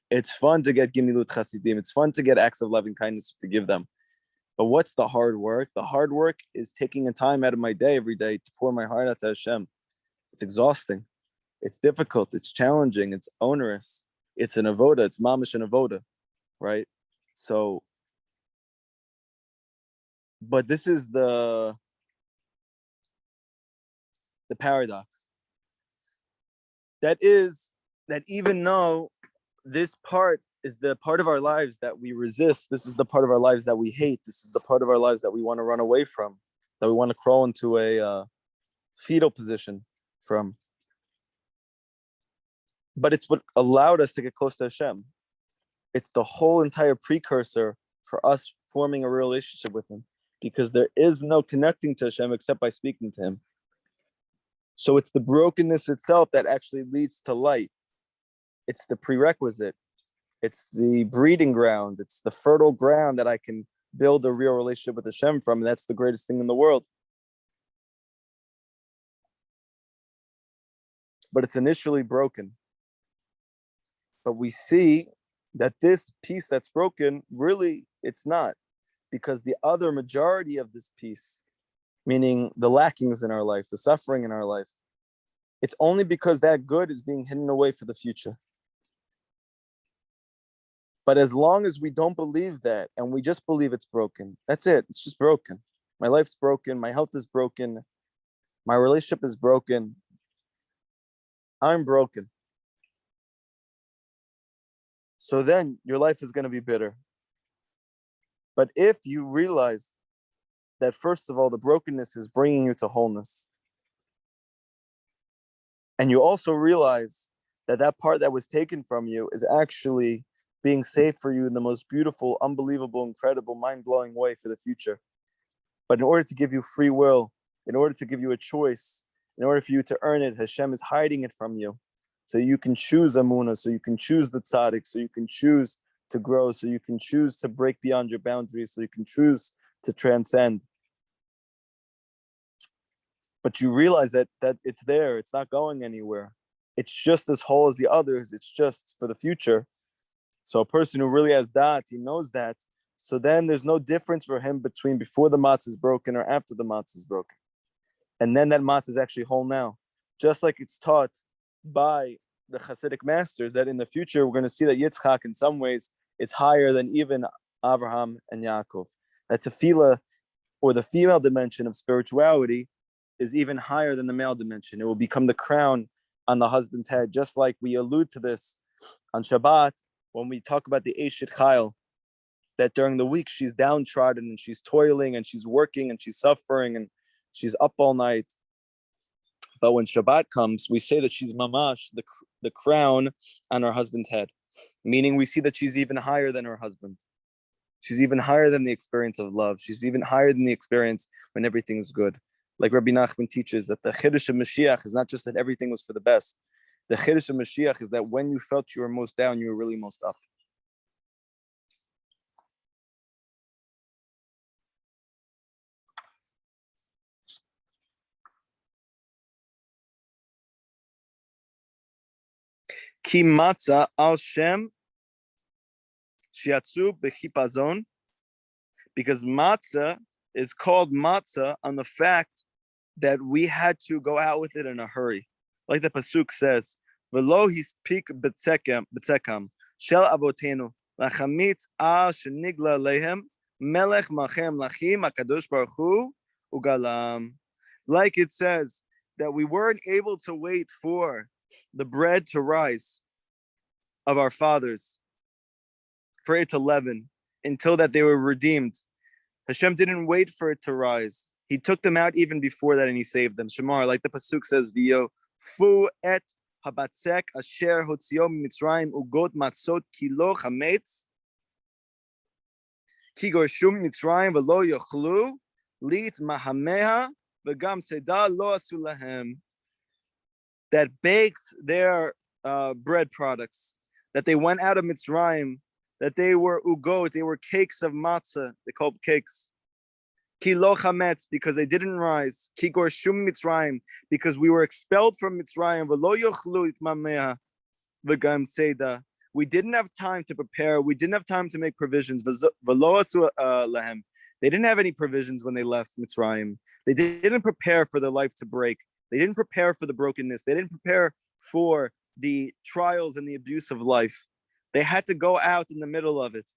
It's fun to get Gimilut Chasidim. It's fun to get acts of loving kindness to give them. But what's the hard work? The hard work is taking a time out of my day every day to pour my heart out to Hashem. It's exhausting. It's difficult. It's challenging. It's onerous. It's an avoda. It's mamish an avoda, right? So, but this is the paradox. That is that even though this part is the part of our lives that we resist, this is the part of our lives that we hate, this is the part of our lives that we want to run away from, that we want to crawl into a fetal position from. But it's what allowed us to get close to Hashem. It's the whole entire precursor for us forming a relationship with him, because there is no connecting to Hashem except by speaking to him. So it's the brokenness itself that actually leads to light. It's the prerequisite. It's the breeding ground. It's the fertile ground that I can build a real relationship with Hashem from. And that's the greatest thing in the world. But it's initially broken. But we see that this piece that's broken, really, it's not. Because the other majority of this piece, meaning the lackings in our life, the suffering in our life, it's only because that good is being hidden away for the future. But as long as we don't believe that, and we just believe it's broken, that's it. It's just broken. My life's broken. My health is broken. My relationship is broken. I'm broken. So then your life is going to be bitter. But if you realize that, first of all, the brokenness is bringing you to wholeness, and you also realize that that part that was taken from you is actually being saved for you in the most beautiful, unbelievable, incredible, mind-blowing way for the future. But in order to give you free will, in order to give you a choice, in order for you to earn it, Hashem is hiding it from you. So you can choose Amunah, so you can choose the tzaddik, so you can choose to grow, so you can choose to break beyond your boundaries, so you can choose to transcend. But you realize that it's there, it's not going anywhere. It's just as whole as the others, it's just for the future. So a person who really has that, he knows that. So then there's no difference for him between before the matzah is broken or after the matzah is broken. And then that matzah is actually whole now. Just like it's taught by the Hasidic masters that in the future we're going to see that Yitzchak in some ways is higher than even Abraham and Yaakov. That tefillah, or the female dimension of spirituality, is even higher than the male dimension. It will become the crown on the husband's head, just like we allude to this on Shabbat when we talk about the Eshet Chayil, that during the week she's downtrodden and she's toiling and she's working and she's suffering and she's up all night. But when Shabbat comes, we say that she's mamash, the crown on her husband's head, meaning we see that she's even higher than her husband. She's even higher than the experience of love. She's even higher than the experience when everything is good. Like Rabbi Nachman teaches that the Chiddush of Mashiach is not just that everything was for the best. The Chiddush of Mashiach is that when you felt you were most down, you were really most up. Ki matzah al shem shiatzu bechipazon, because matzah is called matzah on the fact that we had to go out with it in a hurry. Like the pasuk says, "V'lo hispik b'tzekam shel avotenu lachamitz al shenigla lehem melech machem lachim hakadosh baruch hu ugalam." Like it says that we weren't able to wait for the bread to rise of our fathers, for it to leaven, until that they were redeemed. Hashem didn't wait for it to rise. He took them out even before that and he saved them. Shamar, like the pasuk says, V'yo fu et habatzek asher hotzio mitzrayim ugot matzot kilo chametz ki gorshum mitzrayim v'lo yochlu lit mahameha v'gam seda lo asu lahem. That baked their bread products, that they went out of Mitzrayim, that they were ugot, they were cakes of matzah, they called cakes. Ki lo chametz, because they didn't rise. Ki gorshum Mitzrayim, because we were expelled from Mitzrayim. V'lo yochlu itmameha v'gam seda. We didn't have time to prepare. We didn't have time to make provisions. V'lo asu lahem. They didn't have any provisions when they left Mitzrayim. They didn't prepare for their life to break. They didn't prepare for the brokenness. They didn't prepare for the trials and the abuse of life. They had to go out in the middle of it.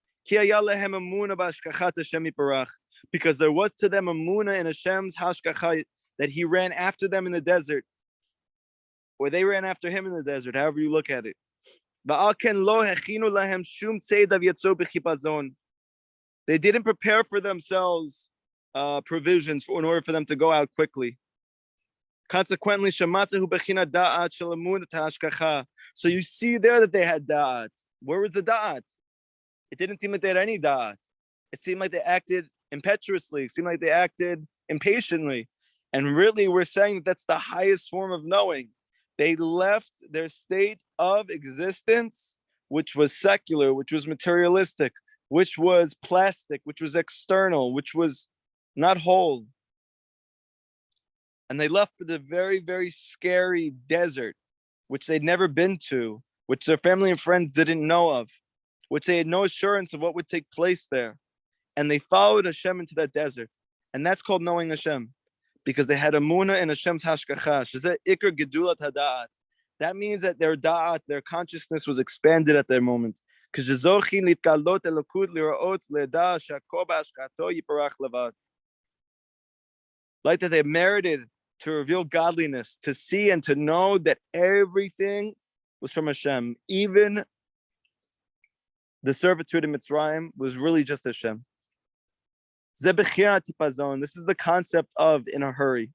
Because there was to them Amunah in Hashem's hashgacha, that he ran after them in the desert, or they ran after him in the desert, however you look at it. They didn't prepare for themselves provisions in order for them to go out quickly. Consequently, so you see there that they had da'at. Where was the da'at? It didn't seem like they had any da'at. It seemed like they acted impetuously. It seemed like they acted impatiently. And really, we're saying that that's the highest form of knowing. They left their state of existence, which was secular, which was materialistic, which was plastic, which was external, which was not whole. And they left for the very, very scary desert, which they'd never been to, which their family and friends didn't know of, which they had no assurance of what would take place there. And they followed Hashem into that desert. And that's called knowing Hashem, because they had Amunah in Hashem's hashgacha. Ikar gedulat hada'at. That means that their da'at, their consciousness was expanded at that moment. Like that they merited to reveal godliness, to see and to know that everything was from Hashem. Even the servitude in Mitzrayim was really just Hashem. This is the concept of in a hurry.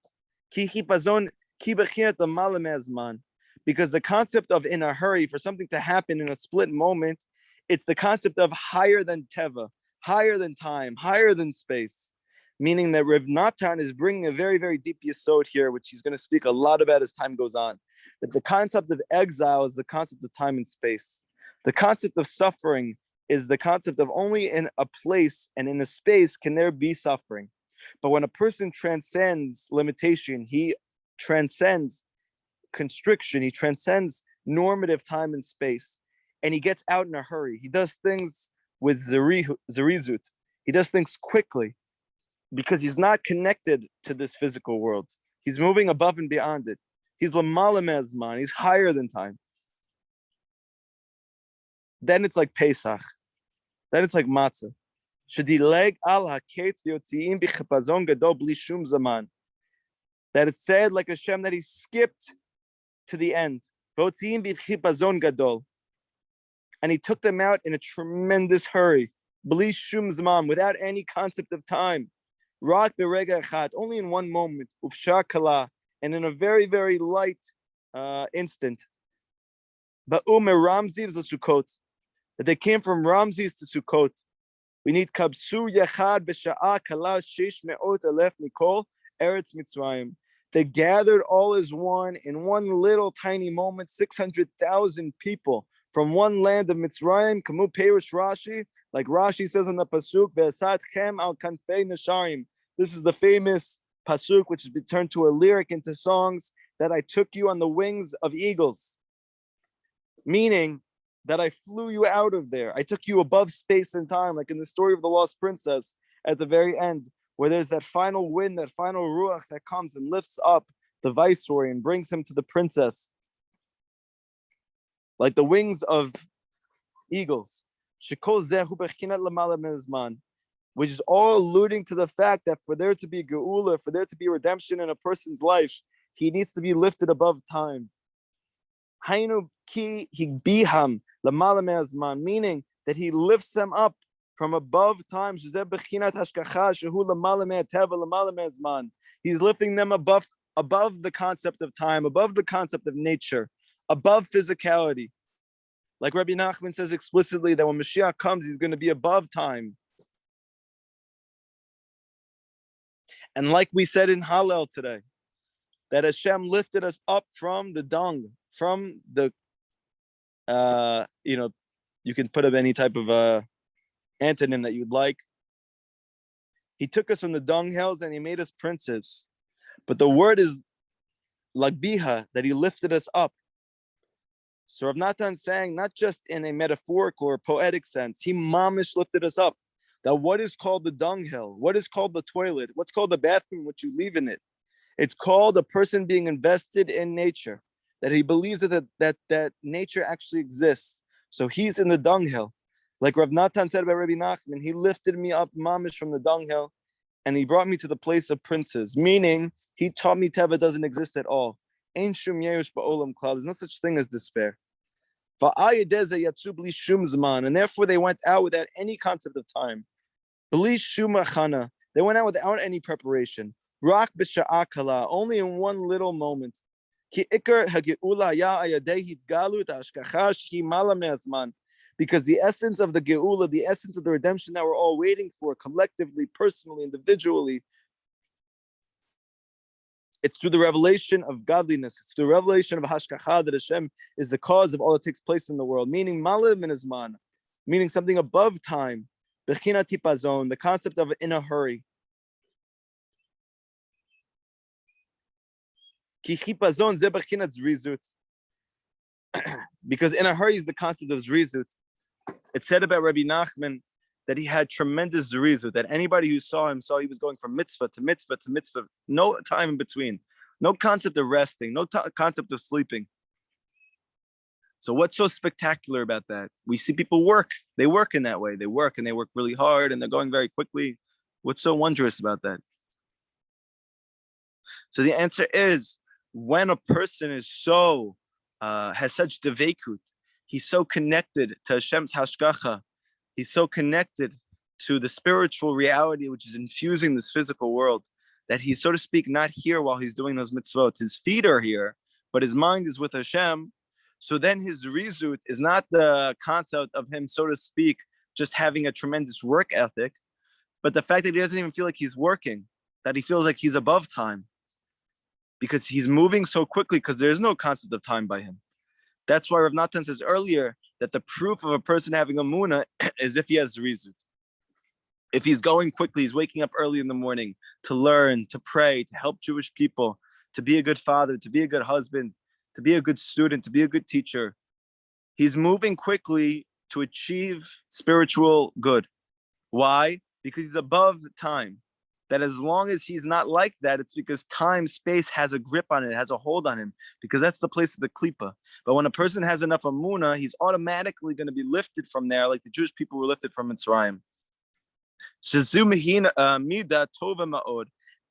Because the concept of in a hurry, for something to happen in a split moment, It's the concept of higher than teva, higher than time, higher than space. Meaning that Rav Natan is bringing a very, very deep yesod here, which he's going to speak a lot about as time goes on. That the concept of exile is the concept of time and space. The concept of suffering is the concept of only in a place and in a space can there be suffering. But when a person transcends limitation, he transcends constriction, he transcends normative time and space, and he gets out in a hurry. He does things with zerizut. He does things quickly because he's not connected to this physical world. He's moving above and beyond it. He's lamala me'azman. He's higher than time. Then it's like Pesach. Then it's like matzah. Shedileg al haket v'yotziim b'chipazon gadol bli shum zaman. That it's said like Hashem that he skipped to the end. V'yotziim b'chipazon gadol. And he took them out in a tremendous hurry. Bli shum zaman, without any concept of time. Rak berega echad, only in one moment. Ufsha kala, and in a very, very light instant. Ba'u me Ramses l'Sukkot. That they came from Ramses to Sukkot. We need kabsu yachad b'sha'a kala sheish me'ot alef mikol eretz Mitzrayim. They gathered all as one in one little tiny moment, 600,000 people from one land of Mitzrayim. Kamu perish Rashi, like Rashi says in the pasuk, ve'asat chem al kanfei nesharim. This is the famous pasuk, which has been turned to a lyric into songs, that I took you on the wings of eagles. Meaning that I flew you out of there. I took you above space and time, like in the story of the Lost Princess at the very end, where there's that final wind, that final ruach that comes and lifts up the viceroy and brings him to the princess. Like the wings of eagles. Which is all alluding to the fact that for there to be geula, for there to be redemption in a person's life, he needs to be lifted above time. Hainu ki higbiham lamala me'azman, meaning that he lifts them up from above time. He's lifting them above the concept of time, above the concept of nature, above physicality. Like Rabbi Nachman says explicitly that when Mashiach comes, he's going to be above time. And like we said in Hallel today, that Hashem lifted us up from the dung, from the, you can put up any type of antonym that you'd like. He took us from the dunghills and he made us princes. But the word is lagbiha, that he lifted us up. So Rav Natan saying, not just in a metaphorical or poetic sense, he mamish lifted us up. That what is called the dunghill, what is called the toilet, what's called the bathroom, what you leave in it, it's called a person being invested in nature, that he believes that nature actually exists. So he's in the dunghill. Like Rav Natan said about Rabbi Nachman, he lifted me up mamish from the dunghill and he brought me to the place of princes, meaning he taught me Teva doesn't exist at all. Ein shum yerush ba'olam klal. There's no such thing as despair. And therefore they went out without any concept of time. They went out without any preparation. Only in one little moment. Because the essence of the geula, the essence of the redemption that we're all waiting for, collectively, personally, individually, it's through the revelation of godliness. It's through the revelation of hashkacha that Hashem is the cause of all that takes place in the world. Meaning malim min azman, meaning something above time. Bechina tipazon, the concept of in a hurry. Ki chipazon ze bechina zrizut. Because in a hurry is the concept of zrizut. It's said about Rabbi Nachman that he had tremendous zerizut, that anybody who saw him saw he was going from mitzvah to mitzvah to mitzvah, no time in between, no concept of resting, no concept of sleeping. So what's so spectacular about that? We see people work. They work in that way. They work and they work really hard and they're going very quickly. What's so wondrous about that? So the answer is, when a person is so, has such devekut, he's so connected to Hashem's hashgacha, he's so connected to the spiritual reality which is infusing this physical world, that he's, so to speak, not here while he's doing those mitzvot. His feet are here, but his mind is with Hashem. So then his rizut is not the concept of him, so to speak, just having a tremendous work ethic, but the fact that he doesn't even feel like he's working, that he feels like he's above time because he's moving so quickly because there's no concept of time by him. That's why Rav Natan says earlier that the proof of a person having a munah is if he has rizut. If he's going quickly, he's waking up early in the morning to learn, to pray, to help Jewish people, to be a good father, to be a good husband, to be a good student, to be a good teacher. He's moving quickly to achieve spiritual good. Why? Because he's above time. That as long as he's not like that, it's because time, space has a grip on it, has a hold on him, because that's the place of the klipa. But when a person has enough amuna, he's automatically going to be lifted from there, like the Jewish people were lifted from Mitzrayim.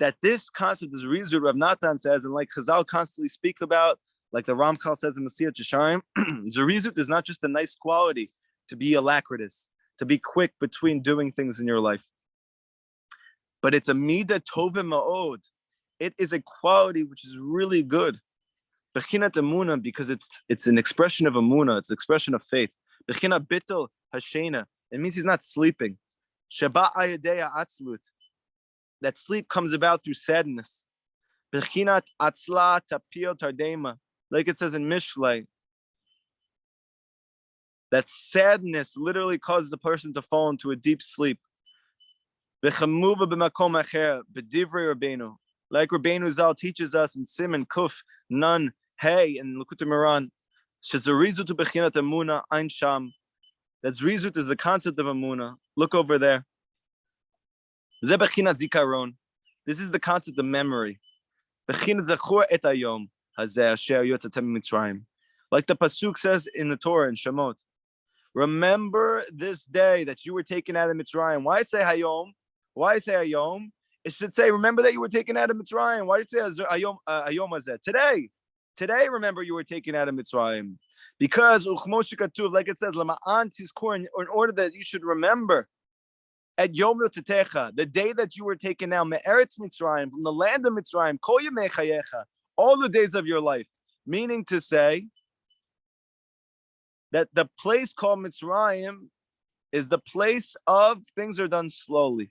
That this concept is reason Rav Natan says, and like Chazal constantly speak about, like the Ramchal says in Masiyat Yesharim, Zerizut is not just a nice quality to be alacritous, to be quick between doing things in your life, but it's a midah tovim ma'od. It is a quality which is really good. Bechinat emuna, because it's an expression of emuna, it's an expression of faith. Bechinat bittul hashena, it means he's not sleeping. Sheba ayadeya atzlut, that sleep comes about through sadness. Bechinat atzla tapil tardema, like it says in Mishlei, that sadness literally causes a person to fall into a deep sleep. Like Rabbeinu Zal teaches us in Siman Kuf Nun Hey and Likutei Moharan, Shezarizut bechinat emuna ein sham. That zrizut is the concept of emuna. Look over there. Ze bechinat zikaron. This is the concept of memory. Bechinat zachur et hayom hazeh asher yotzatem mitzrayim. Like the pasuk says in the Torah in Shemot. Remember this day that you were taken out of Mitzrayim. Why say hayom? Why say hayom? It should say, remember that you were taken out of Mitzrayim. Why did it say hayom hazeh? Today. Today, remember you were taken out of Mitzrayim. Because, like it says, in order that you should remember, at Yom Yotzetecha, the day that you were taken out, Me'eretz Mitzrayim, from the land of Mitzrayim, Kol Yemei Chayecha, all the days of your life. Meaning to say that the place called Mitzrayim is the place of things are done slowly.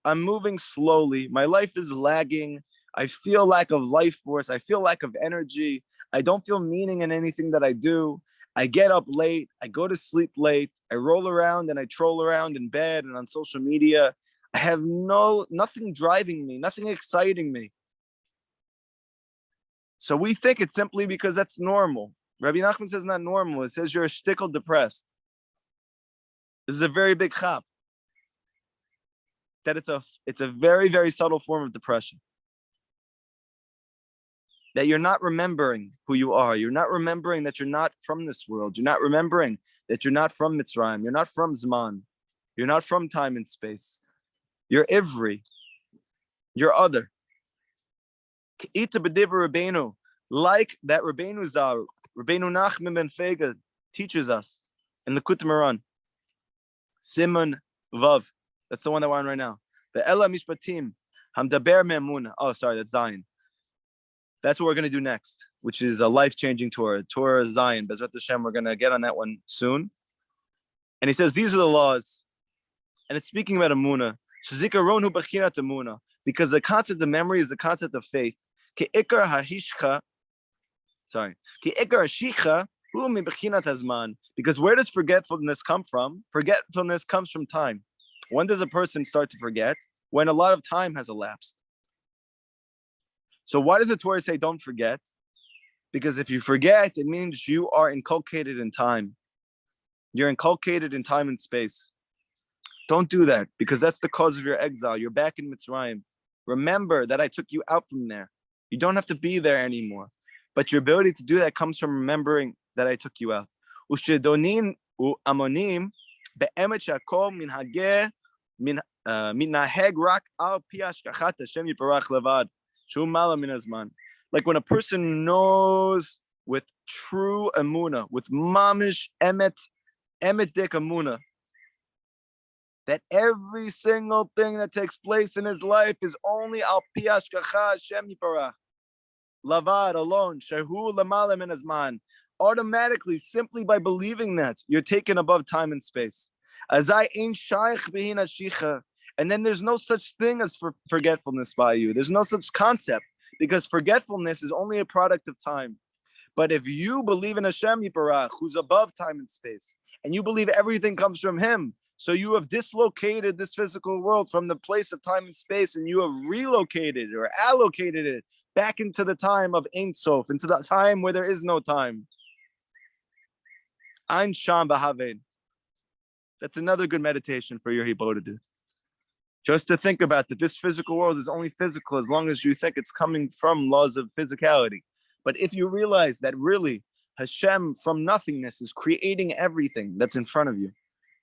I'm moving slowly. My life is lagging. I feel lack of life force. I feel lack of energy. I don't feel meaning in anything that I do. I get up late. I go to sleep late. I roll around and I troll around in bed and on social media. I have nothing driving me, nothing exciting me. So we think it's simply because that's normal. Rabbi Nachman says not normal. It says you're a shtickle depressed. This is a very big chap. That it's a very, very subtle form of depression. That you're not remembering who you are. You're not remembering that you're not from this world. You're not remembering that you're not from Mitzrayim. You're not from Zman. You're not from time and space. You're Ivri. You're other. Like that Rabbeinu Zal, Rabbeinu Nachman ben Fega teaches us in the Likutei Moharan. Siman Vav. That's the one that we're on right now. The Ela Mishpatim Hamdaber Me'emuna. Oh, sorry, that's Zion. That's what we're going to do next, which is a life-changing Torah. Torah Zion. Bezrat Hashem, we're going to get on that one soon. And he says, these are the laws. And it's speaking about Emunah. Shezikaron hu b'chinat Emunah. Because the concept of memory is the concept of faith. Ke'ikar ha'hishcha. Sorry. Ke'ikar ha'shicha hu mi b'chinat hazman. Because where does forgetfulness come from? Forgetfulness comes from time. When does a person start to forget? When a lot of time has elapsed. So why does the Torah say don't forget? Because if you forget, it means you are inculcated in time. You're inculcated in time and space. Don't do that, because that's the cause of your exile. You're back in Mitzrayim. Remember that I took you out from there. You don't have to be there anymore. But your ability to do that comes from remembering that I took you out. Ushedonim u'amonim be'emet shakol minhageh minaheg rak al pi hashgachat Hashem yiparach levad. Like when a person knows with true emuna, with mamish emet dik emuna, that every single thing that takes place in his life is only al pi hashgacha Hashem yiparach, lavad alone, shehu lamala min hazman, automatically, simply by believing that, you're taken above time and space. And then there's no such thing as forgetfulness by you. There's no such concept, because forgetfulness is only a product of time. But if you believe in Hashem Yiparach, who's above time and space, and you believe everything comes from him, so you have dislocated this physical world from the place of time and space, and you have relocated or allocated it back into the time of Ein Sof, into the time where there is no time. Ein Sham B'Havein. That's another good meditation for your Hibo to do. Just to think about that this physical world is only physical as long as you think it's coming from laws of physicality. But if you realize that really Hashem from nothingness is creating everything that's in front of you,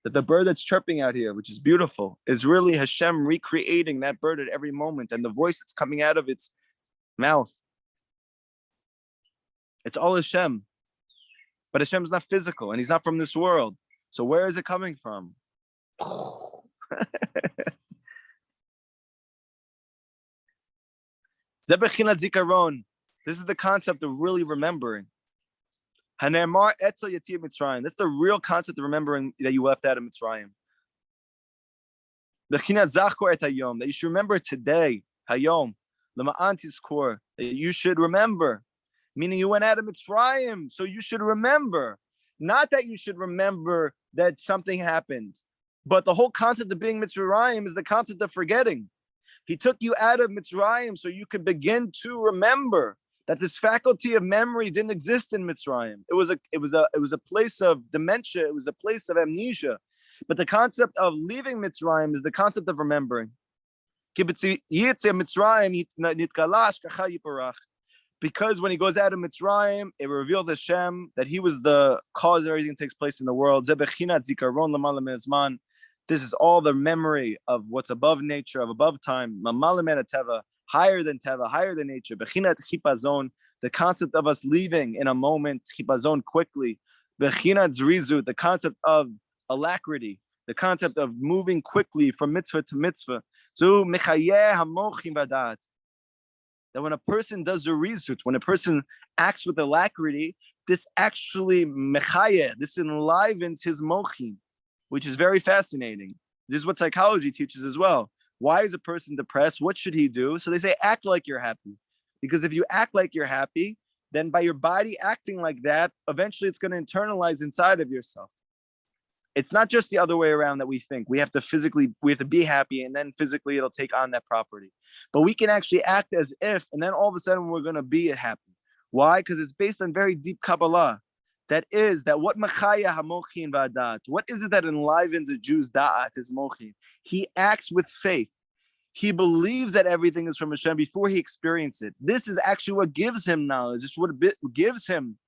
that the bird that's chirping out here, which is beautiful, is really Hashem recreating that bird at every moment, and the voice that's coming out of its mouth, it's all Hashem. But Hashem's not physical, and he's not from this world. So where is it coming from? This is the concept of really remembering. That's the real concept of remembering that you left out of Mitzrayim. That you should remember today, Hayom, that you should remember. Meaning you went out of Mitzrayim, so you should remember. Not that you should remember that something happened, but the whole concept of being Mitzrayim is the concept of forgetting. He took you out of Mitzrayim so you could begin to remember that this faculty of memory didn't exist in Mitzrayim. It was a place of dementia. It was a place of amnesia. But the concept of leaving Mitzrayim is the concept of remembering. Because when he goes out of Mitzrayim, it revealed Hashem that he was the cause of everything that takes place in the world. This is all the memory of what's above nature, of above time, higher than Teva, higher than nature. The concept of us leaving in a moment, chipazon, quickly. The concept of alacrity, the concept of moving quickly from mitzvah to mitzvah. That when a person does a rizut, when a person acts with alacrity, this actually this enlivens his mochin, which is very fascinating. This is what psychology teaches as well. Why is a person depressed? What should he do? So they say, act like you're happy. Because if you act like you're happy, then by your body acting like that, eventually it's going to internalize inside of yourself. It's not just the other way around that we think. We have to be happy, and then physically it'll take on that property. But we can actually act as if, and then all of a sudden we're going to be happy. Why? Because it's based on very deep Kabbalah. That is, that what machaya hamochin v'adat, what is it that enlivens a Jew's da'at, his mochin? He acts with faith. He believes that everything is from Hashem before he experiences it. This is actually what gives him knowledge. This is what gives him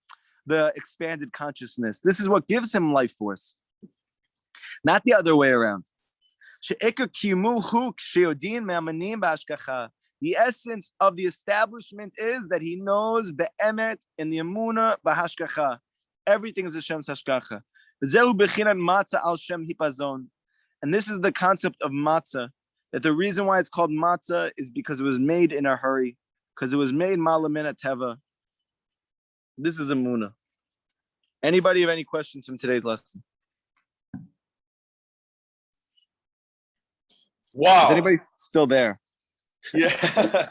the expanded consciousness. This is what gives him life force. Not the other way around. The essence of the establishment is that he knows be'emet in the emunah b'hashgacha. Everything is Hashem's hashgacha. And this is the concept of matzah, that the reason why it's called matzah is because it was made in a hurry, because it was made malamin teva. This is emunah. Anybody have any questions from today's lesson? Wow. Is anybody still there? Yeah.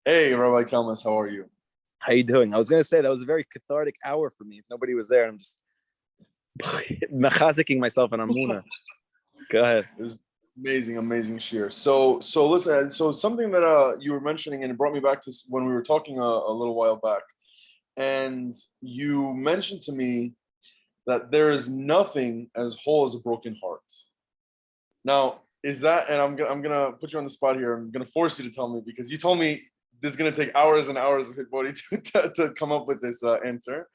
Hey, Rabbi Kalmus, how are you? How you doing? I was going to say that was a very cathartic hour for me. If nobody was there, I'm just mechaziking myself in Amuna. Go ahead. It was amazing shir. So listen. So something that you were mentioning, and it brought me back to when we were talking a little while back, and you mentioned to me that there is nothing as whole as a broken heart. Now, is that, and I'm gonna put you on the spot here. I'm gonna force you to tell me, because you told me this is gonna take hours and hours of body to come up with this answer.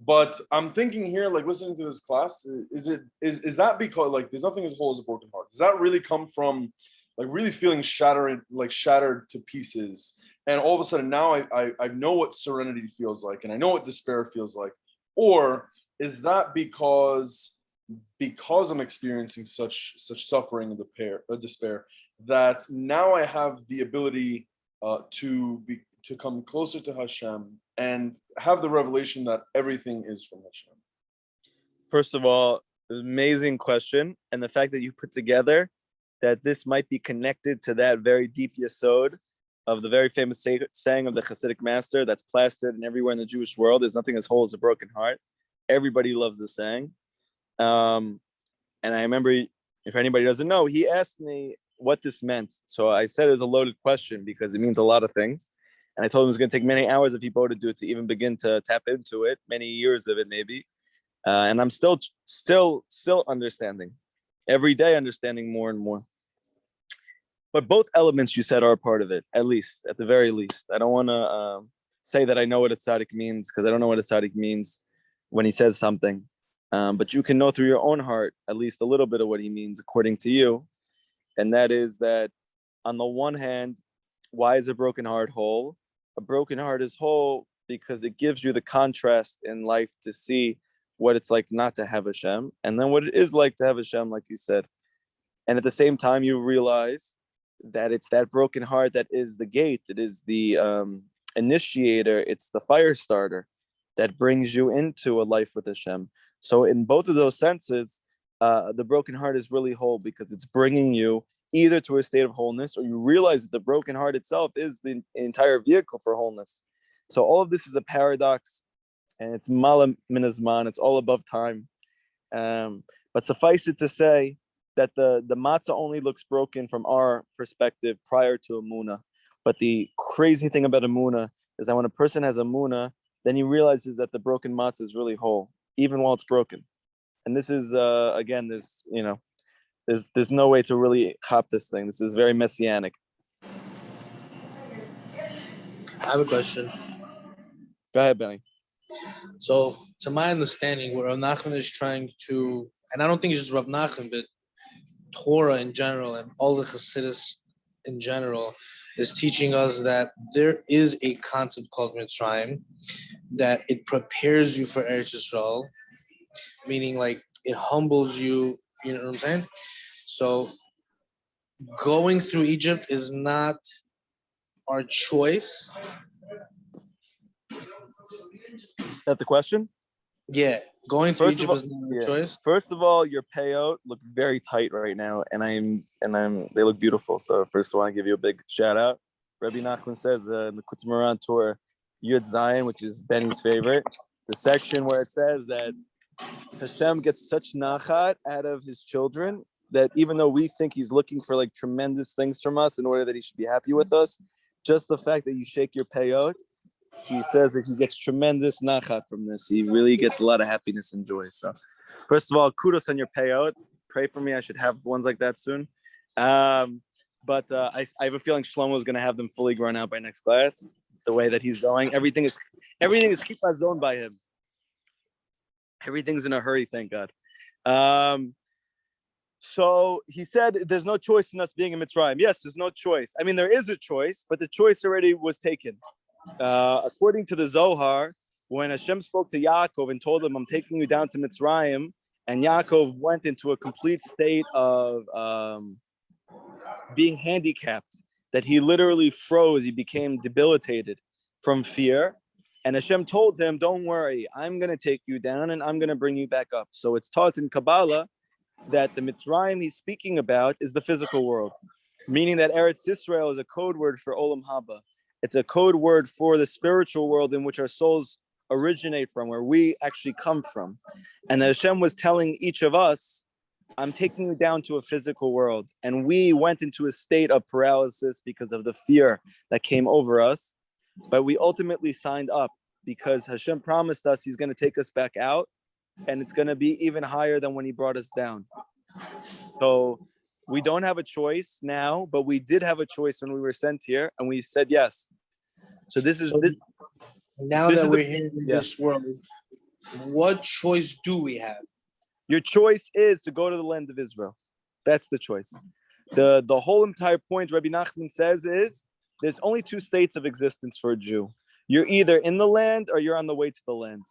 But I'm thinking here, like listening to this class, is that because like there's nothing as whole as a broken heart? Does that really come from like really feeling shattered to pieces, and all of a sudden now I know what serenity feels like, and I know what despair feels like? Or is that because I'm experiencing such suffering and despair that now I have the ability to come closer to Hashem, and have the revelation that everything is from Hashem? First of all, amazing question. And the fact that you put together that this might be connected to that very deep yesod of the very famous saying of the Hasidic master that's plastered and everywhere in the Jewish world, there's nothing as whole as a broken heart. Everybody loves the saying. And I remember, if anybody doesn't know, he asked me what this meant. So I said it was a loaded question because it means a lot of things. And I told him it was going to take many hours of Hebo to do it, to even begin to tap into it, many years of it maybe. And I'm still understanding, every day understanding more and more. But both elements you said are a part of it, at the very least. I don't want to say that I know what a tzaddik means, because I don't know what a tzaddik means when he says something. But you can know through your own heart at least a little bit of what he means according to you. And that is that on the one hand, why is a broken heart whole? A broken heart is whole because it gives you the contrast in life to see what it's like not to have Hashem, and then what it is like to have Hashem, like you said. And at the same time, you realize that it's that broken heart that is the gate. It is the initiator. It's the fire starter that brings you into a life with Hashem. So in both of those senses, the broken heart is really whole because it's bringing you either to a state of wholeness, or you realize that the broken heart itself is the entire vehicle for wholeness. So all of this is a paradox, and it's mala min hazman, it's all above time. But suffice it to say that the matzah only looks broken from our perspective prior to Emunah. But the crazy thing about Emunah is that when a person has Emunah, then he realizes that the broken matzah is really whole, even while it's broken. And this is, again, there's no way to really cop this thing. This is very messianic. I have a question. Go ahead, Benny. So, to my understanding, what Rav Nachman is trying to, and I don't think it's just Rav Nachman, but Torah in general and all the Hasidus in general, is teaching us that there is a concept called Mitzrayim, that it prepares you for Eretz Yisrael, meaning like it humbles you, you know what I'm saying? So going through Egypt is not our choice. Is that the question? Yeah, going through Egypt is not our choice. First of all, your payout look very tight right now, and they look beautiful. So first, I want to give you a big shout out. Rabbi Nachman says in the Kutz Moran Torah, Yud Zion, which is Benny's favorite, the section where it says that Hashem gets such nachat out of his children that even though we think he's looking for like tremendous things from us in order that he should be happy with us, just the fact that you shake your payot, he says that he gets tremendous nachat from this. He really gets a lot of happiness and joy. So first of all, kudos on your payot. Pray for me. I should have ones like that soon. But I have a feeling Shlomo is going to have them fully grown out by next class. The way that he's going, everything is kipazon by him. Everything's in a hurry, thank God. So he said there's no choice in us being in Mitzrayim. Yes, there's no choice. I mean, there is a choice, but the choice already was taken. According to the Zohar, when Hashem spoke to Yaakov and told him, I'm taking you down to Mitzrayim, and Yaakov went into a complete state of being handicapped, that he literally froze, he became debilitated from fear. And Hashem told him, don't worry, I'm going to take you down and I'm going to bring you back up. So it's taught in Kabbalah that the Mitzrayim he's speaking about is the physical world, meaning that Eretz Yisrael is a code word for Olam Haba. It's a code word for the spiritual world in which our souls originate from, where we actually come from. And that Hashem was telling each of us, I'm taking you down to a physical world. And we went into a state of paralysis because of the fear that came over us. But we ultimately signed up because Hashem promised us he's going to take us back out, and it's going to be even higher than when he brought us down. So we don't have a choice now, but we did have a choice when we were sent here, and we said yes. So this is this. Now that we're here in this world, what choice do we have? Your choice is to go to the land of Israel. That's the choice. The whole entire point Rabbi Nachman says is there's only two states of existence for a Jew. You're either in the land or you're on the way to the land.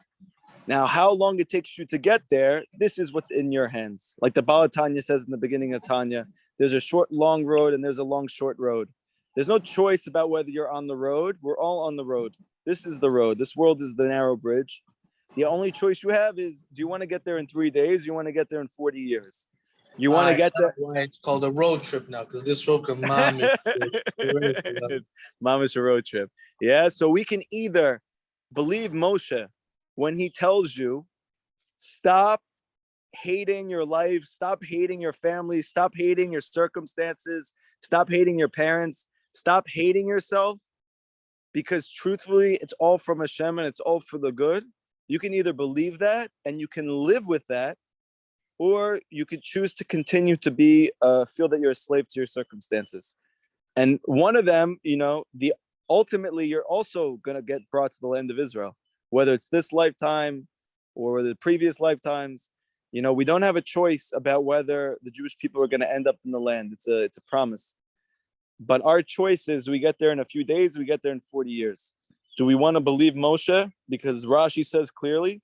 Now, how long it takes you to get there, this is what's in your hands. Like the Baal Tanya says in the beginning of Tanya, there's a short, long road and there's a long, short road. There's no choice about whether you're on the road. We're all on the road. This is the road. This world is the narrow bridge. The only choice you have is, do you want to get there in 3 days? Or you want to get there in 40 years? You want to get there. Why it's called a road trip now, because this road can mom It's mama's a road trip. Yeah. So we can either believe Moshe when he tells you, stop hating your life, stop hating your family, stop hating your circumstances, stop hating your parents, stop hating yourself, because truthfully, it's all from Hashem and it's all for the good. You can either believe that and you can live with that, or you could choose to continue to be feel that you're a slave to your circumstances. And one of them, ultimately you're also going to get brought to the land of Israel, whether it's this lifetime or the previous lifetimes. We don't have a choice about whether the Jewish people are going to end up in the land. It's a promise. But our choice is, we get there in a few days, we get there in 40 years. Do we want to believe Moshe? Because Rashi says clearly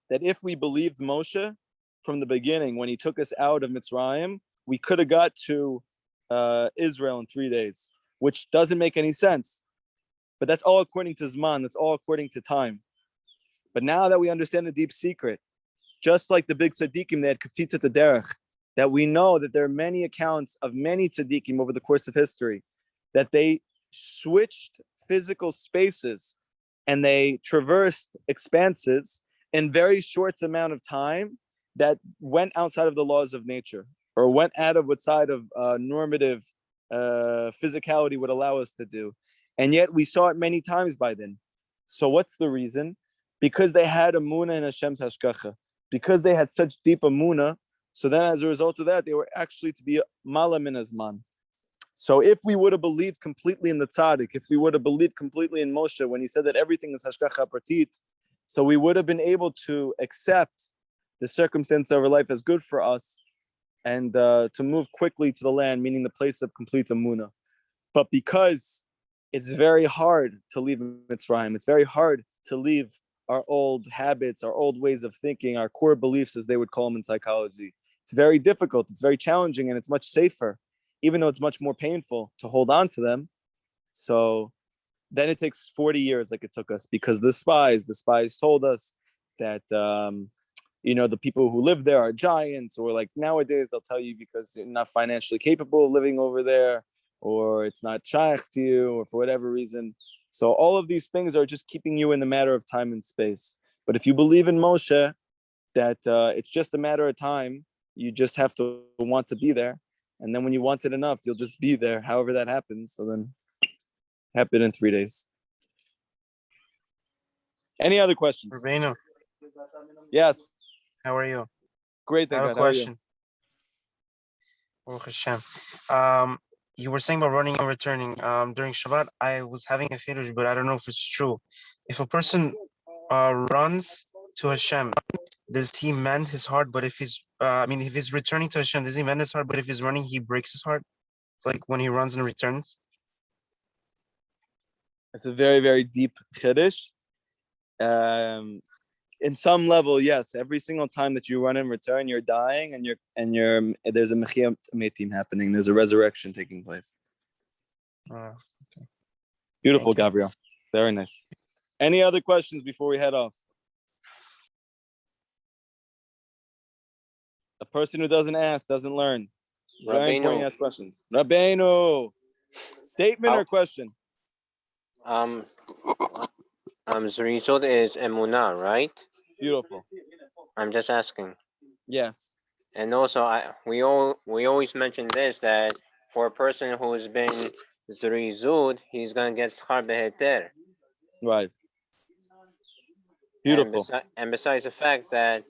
that if we believed Moshe from the beginning, when he took us out of Mitzrayim, we could have got to Israel in 3 days, which doesn't make any sense. But that's all according to Zman, that's all according to time. But now that we understand the deep secret, just like the big tzaddikim, they had kafitzat derech, that we know that there are many accounts of many tzaddikim over the course of history, that they switched physical spaces and they traversed expanses in very short amount of time that went outside of the laws of nature, or went out of what side of normative physicality would allow us to do. And yet we saw it many times by then. So what's the reason? Because they had emunah in Hashem's hashgacha. Because they had such deep emunah, so then as a result of that, they were actually to be mala min hazman. So if we would have believed completely in the tzaddik, if we would have believed completely in Moshe when he said that everything is hashgacha pratit, so we would have been able to accept the circumstance of our life as good for us, and to move quickly to the land, meaning the place of complete emunah. But because it's very hard to leave Mitzrayim, it's very hard to leave our old habits, our old ways of thinking, our core beliefs, as they would call them in psychology. It's very difficult, it's very challenging, and it's much safer, even though it's much more painful to hold on to them. So then it takes 40 years like it took us, because the spies told us that, the people who live there are giants, or like nowadays they'll tell you because you're not financially capable of living over there, or it's not shaykh to you, or for whatever reason. So all of these things are just keeping you in the matter of time and space. But if you believe in Moshe, that it's just a matter of time, you just have to want to be there. And then when you want it enough, you'll just be there, however that happens. So then happen in 3 days. Any other questions? Rabbeinu, Yes. how are you? Great, I thank have a God. How are you? question. Baruch Hashem. You were saying about running and returning. During Shabbat, I was having a chiddush, but I don't know if it's true. If a person runs to Hashem, does he mend his heart? But if if he's returning to Hashem, does he mend his heart? But if he's running, he breaks his heart, like when he runs and returns. It's a very, very deep chiddush. In some level, yes. Every single time that you run and return, you're dying, and there's a mechiyat metim happening. There's a resurrection taking place. Okay. Beautiful, Gabriel. Very nice. Any other questions before we head off? A person who doesn't ask doesn't learn. Very important to ask questions. Rabbeinu, statement or question? The result is emunah, right? Beautiful. I'm just asking. Yes. And also, we always mention this, that for a person who has been zrizud, he's gonna get schar beheter. Right. Beautiful. And besides the fact that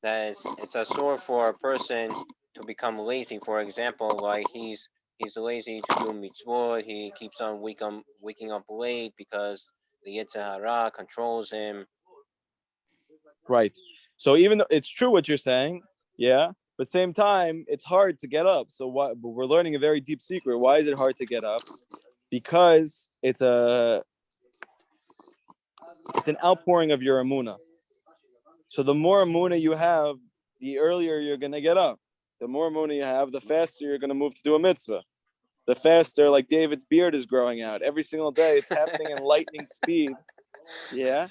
it's a sore for a person to become lazy. For example, like he's lazy to do mitzvot. He keeps on waking up late because the Yetzer Hara controls him. Right. So even though it's true what you're saying, yeah, but same time, it's hard to get up. So we're learning a very deep secret. Why is it hard to get up? Because it's an outpouring of your emunah. So the more emunah you have, the earlier you're going to get up. The more emunah you have, the faster you're going to move to do a mitzvah. the faster like David's beard is growing out. Every single day, it's happening in lightning speed. Yeah,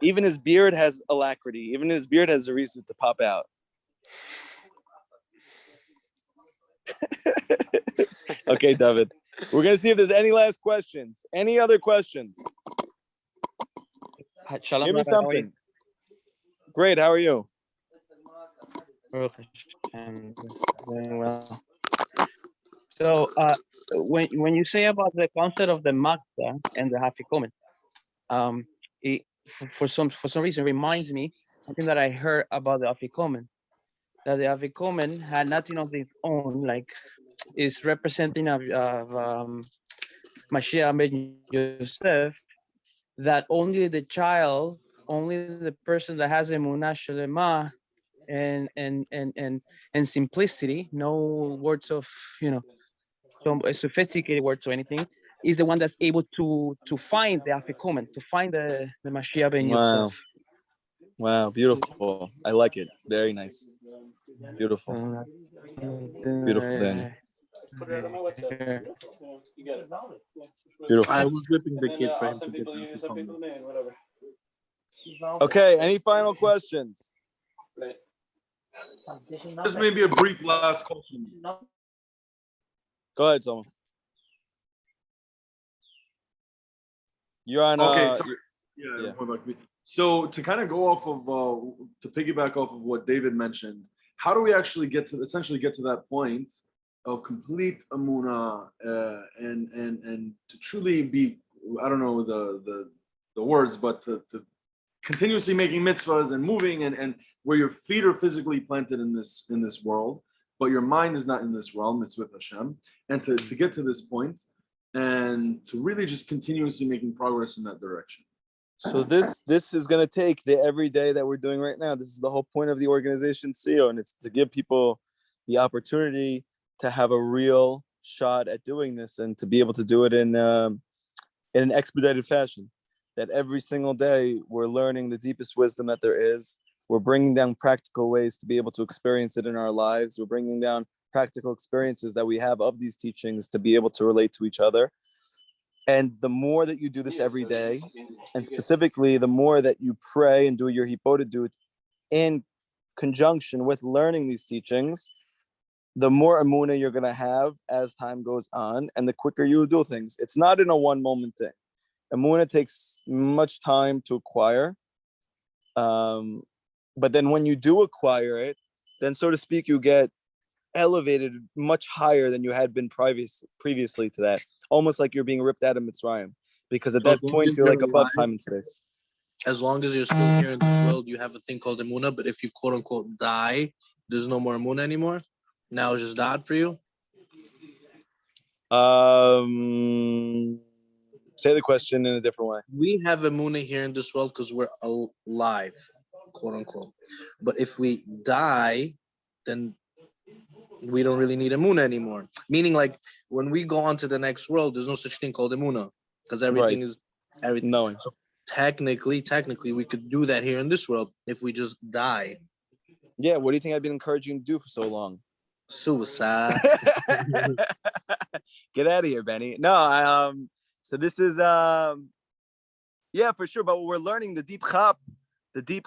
even his beard has alacrity. Even his beard has a reason to pop out. Okay, David. We're gonna see if there's any last questions. Any other questions? Shalom, Give me Rabbi, how are you? something. Great. How are you? Baruch Hashem, doing well. So, when you say about the concept of the matzah and the hafikomen, it for some reason reminds me something that I heard about the afikomen, that the afikomen had nothing of its own, like is representing of Mashiach ben Yosef, that only the child, only the person that has emunah shelema and simplicity, no words of some sophisticated words or anything, is the one that's able to find the afikomen, to find the Mashiach ben Wow. Yosef. Wow. Beautiful. I like it. Very nice. Beautiful. Beautiful, Danny. Beautiful. I was whipping the kid for him to get the afikomen. Okay. Any final questions? Just maybe a brief last question. Go ahead, someone. You're on. Okay, so yeah. So to kind of go off of to piggyback off of what David mentioned, how do we actually essentially get to that point of complete amuna and to truly be, I don't know the words, but to continuously making mitzvahs and moving and where your feet are physically planted in this world, but your mind is not in this realm, it's with Hashem, and to get to this point and to really just continuously making progress in that direction. So this is going to take the everyday that we're doing right now. This is the whole point of the organization CEO, and it's to give people the opportunity to have a real shot at doing this and to be able to do it in an expedited fashion. That every single day we're learning the deepest wisdom that there is. We're bringing down practical ways to be able to experience it in our lives. We're bringing down practical experiences that we have of these teachings to be able to relate to each other. And the more that you do this every day, and specifically the more that you pray and do your hipodadut in conjunction with learning these teachings, the more emunah you're going to have as time goes on, and the quicker you do things. It's not in a one moment thing. Emunah takes much time to acquire. But then when you do acquire it, then so to speak, you get elevated much higher than you had been previously to that. Almost like you're being ripped out of Mitzrayim. Because at that point, you're like above time and space. As long as you're still here in this world, you have a thing called Emunah, but if you quote unquote die, there's no more Emunah anymore. Now it's just God for you. Say the question in a different way. We have Emunah here in this world because we're alive, quote unquote. But if we die, then we don't really need Emunah anymore. Meaning, like, when we go on to the next world, there's no such thing called Emunah because everything is everything. Knowing. So technically, we could do that here in this world if we just die. Yeah, what do you think I've been encouraging you to do for so long? Suicide. Get out of here, Benny. No, so this is yeah, for sure. But what we're learning, the deep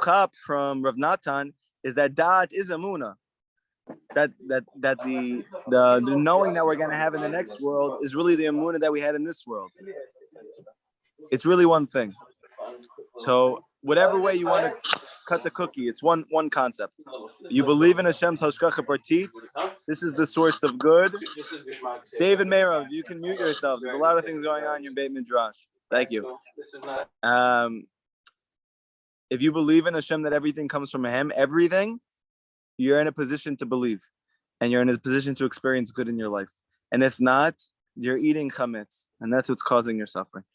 chap from Rav Natan is that da'at is amuna. That the knowing that we're gonna have in the next world is really the amuna that we had in this world. It's really one thing. So whatever way you want to cut the cookie, it's one concept. You believe in Hashem's hashgacha partit. This is the source of good. David Meirov, you can mute yourself. There's a lot of things going on in your Beit Midrash. Thank you. If you believe in Hashem that everything comes from Him, everything, you're in a position to believe, and you're in a position to experience good in your life. And if not, you're eating chametz, and that's what's causing your suffering.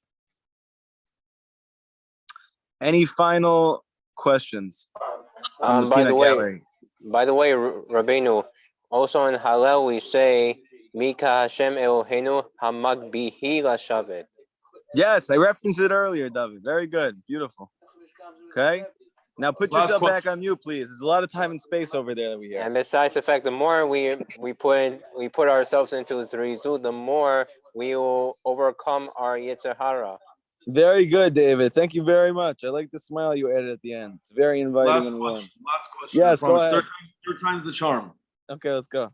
Any final questions? By the way, Rabbeinu, also in Hallel we say, Mika Hashem Eloheinu Hamagbihi Lashavet. Yes, I referenced it earlier, David. Very good. Beautiful. Okay. Now put Last yourself back question. on mute, please. There's a lot of time and space over there that we hear. And besides the fact, the more we put ourselves into Zrizu, the more we will overcome our Yetzer Hara. Very good, David. Thank you very much. I like the smile you added at the end. It's very inviting Last and warm. question. Last question. Yes, I go promise. ahead. Third time's the charm. Okay, let's go.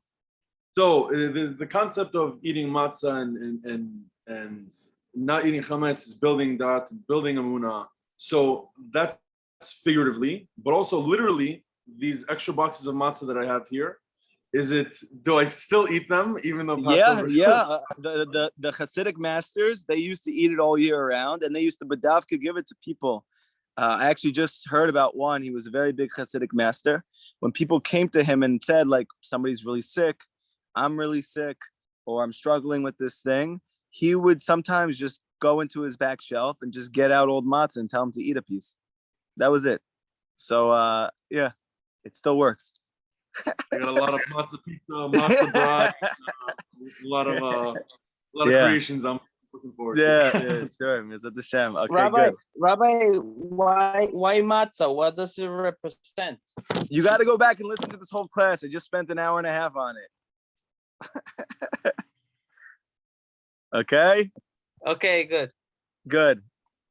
So the concept of eating matzah and not eating chametz is building that, building amuna. So that's figuratively, but also literally. These extra boxes of matzah that I have here, do I still eat them even though Passover? Yeah. The Hasidic masters, they used to eat it all year round, and they used to badavka give it to people. I actually just heard about one. He was a very big Hasidic master. When people came to him and said, like, somebody's really sick, I'm really sick, or I'm struggling with this thing, he would sometimes just go into his back shelf and just get out old matzah and tell him to eat a piece. That was it. So, yeah, it still works. I got a lot of matzah pizza, matzah bread, a lot of creations I'm looking forward to. Yeah, sure. Mizat Hashem. Okay, Rabbi, good. why matzah? What does it represent? You got to go back and listen to this whole class. I just spent an hour and a half on it. Okay? Okay, good. Good.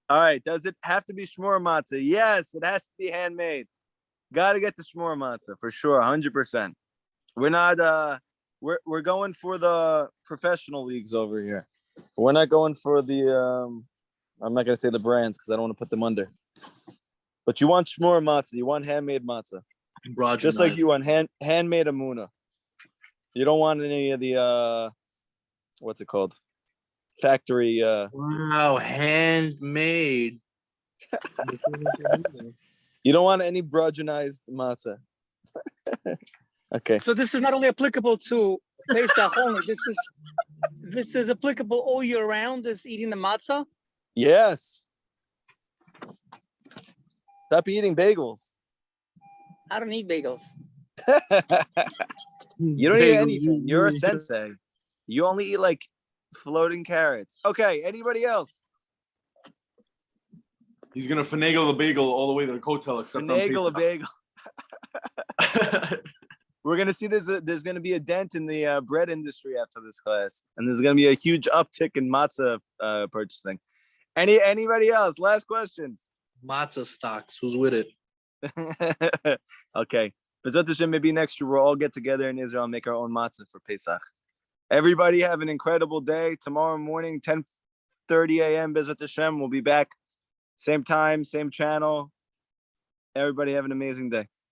All right. Does it have to be shmur matzah? Yes, it has to be handmade. Got to get the shmur matzah for sure, 100%. We're not. We're going for the professional leagues over here. We're not going for the. I'm not gonna say the brands because I don't want to put them under. But you want shmur matzah. You want handmade matzah, just like you want handmade amuna. You don't want any of the what's it called? Factory. Wow, handmade. You don't want any brudgenized matzah. Okay. So this is not only applicable to Pesach only. This is applicable all year round. Is eating the matzah. Yes. Stop eating bagels. I don't eat bagels. You don't eat anything. You're a sensei. You only eat like floating carrots. Okay. Anybody else? He's gonna finagle the bagel all the way to the hotel, except Finagle a on bagel. We're gonna see there's gonna be a dent in the bread industry after this class, and there's gonna be a huge uptick in matzah purchasing. Anybody else? Last questions. Matzah stocks. Who's with it? Okay. B'ezrat Hashem, maybe next year we'll all get together in Israel and make our own matzah for Pesach. Everybody have an incredible day. Tomorrow morning, 10:30 a.m. B'ezrat Hashem. We'll be back. Same time, same channel. Everybody have an amazing day.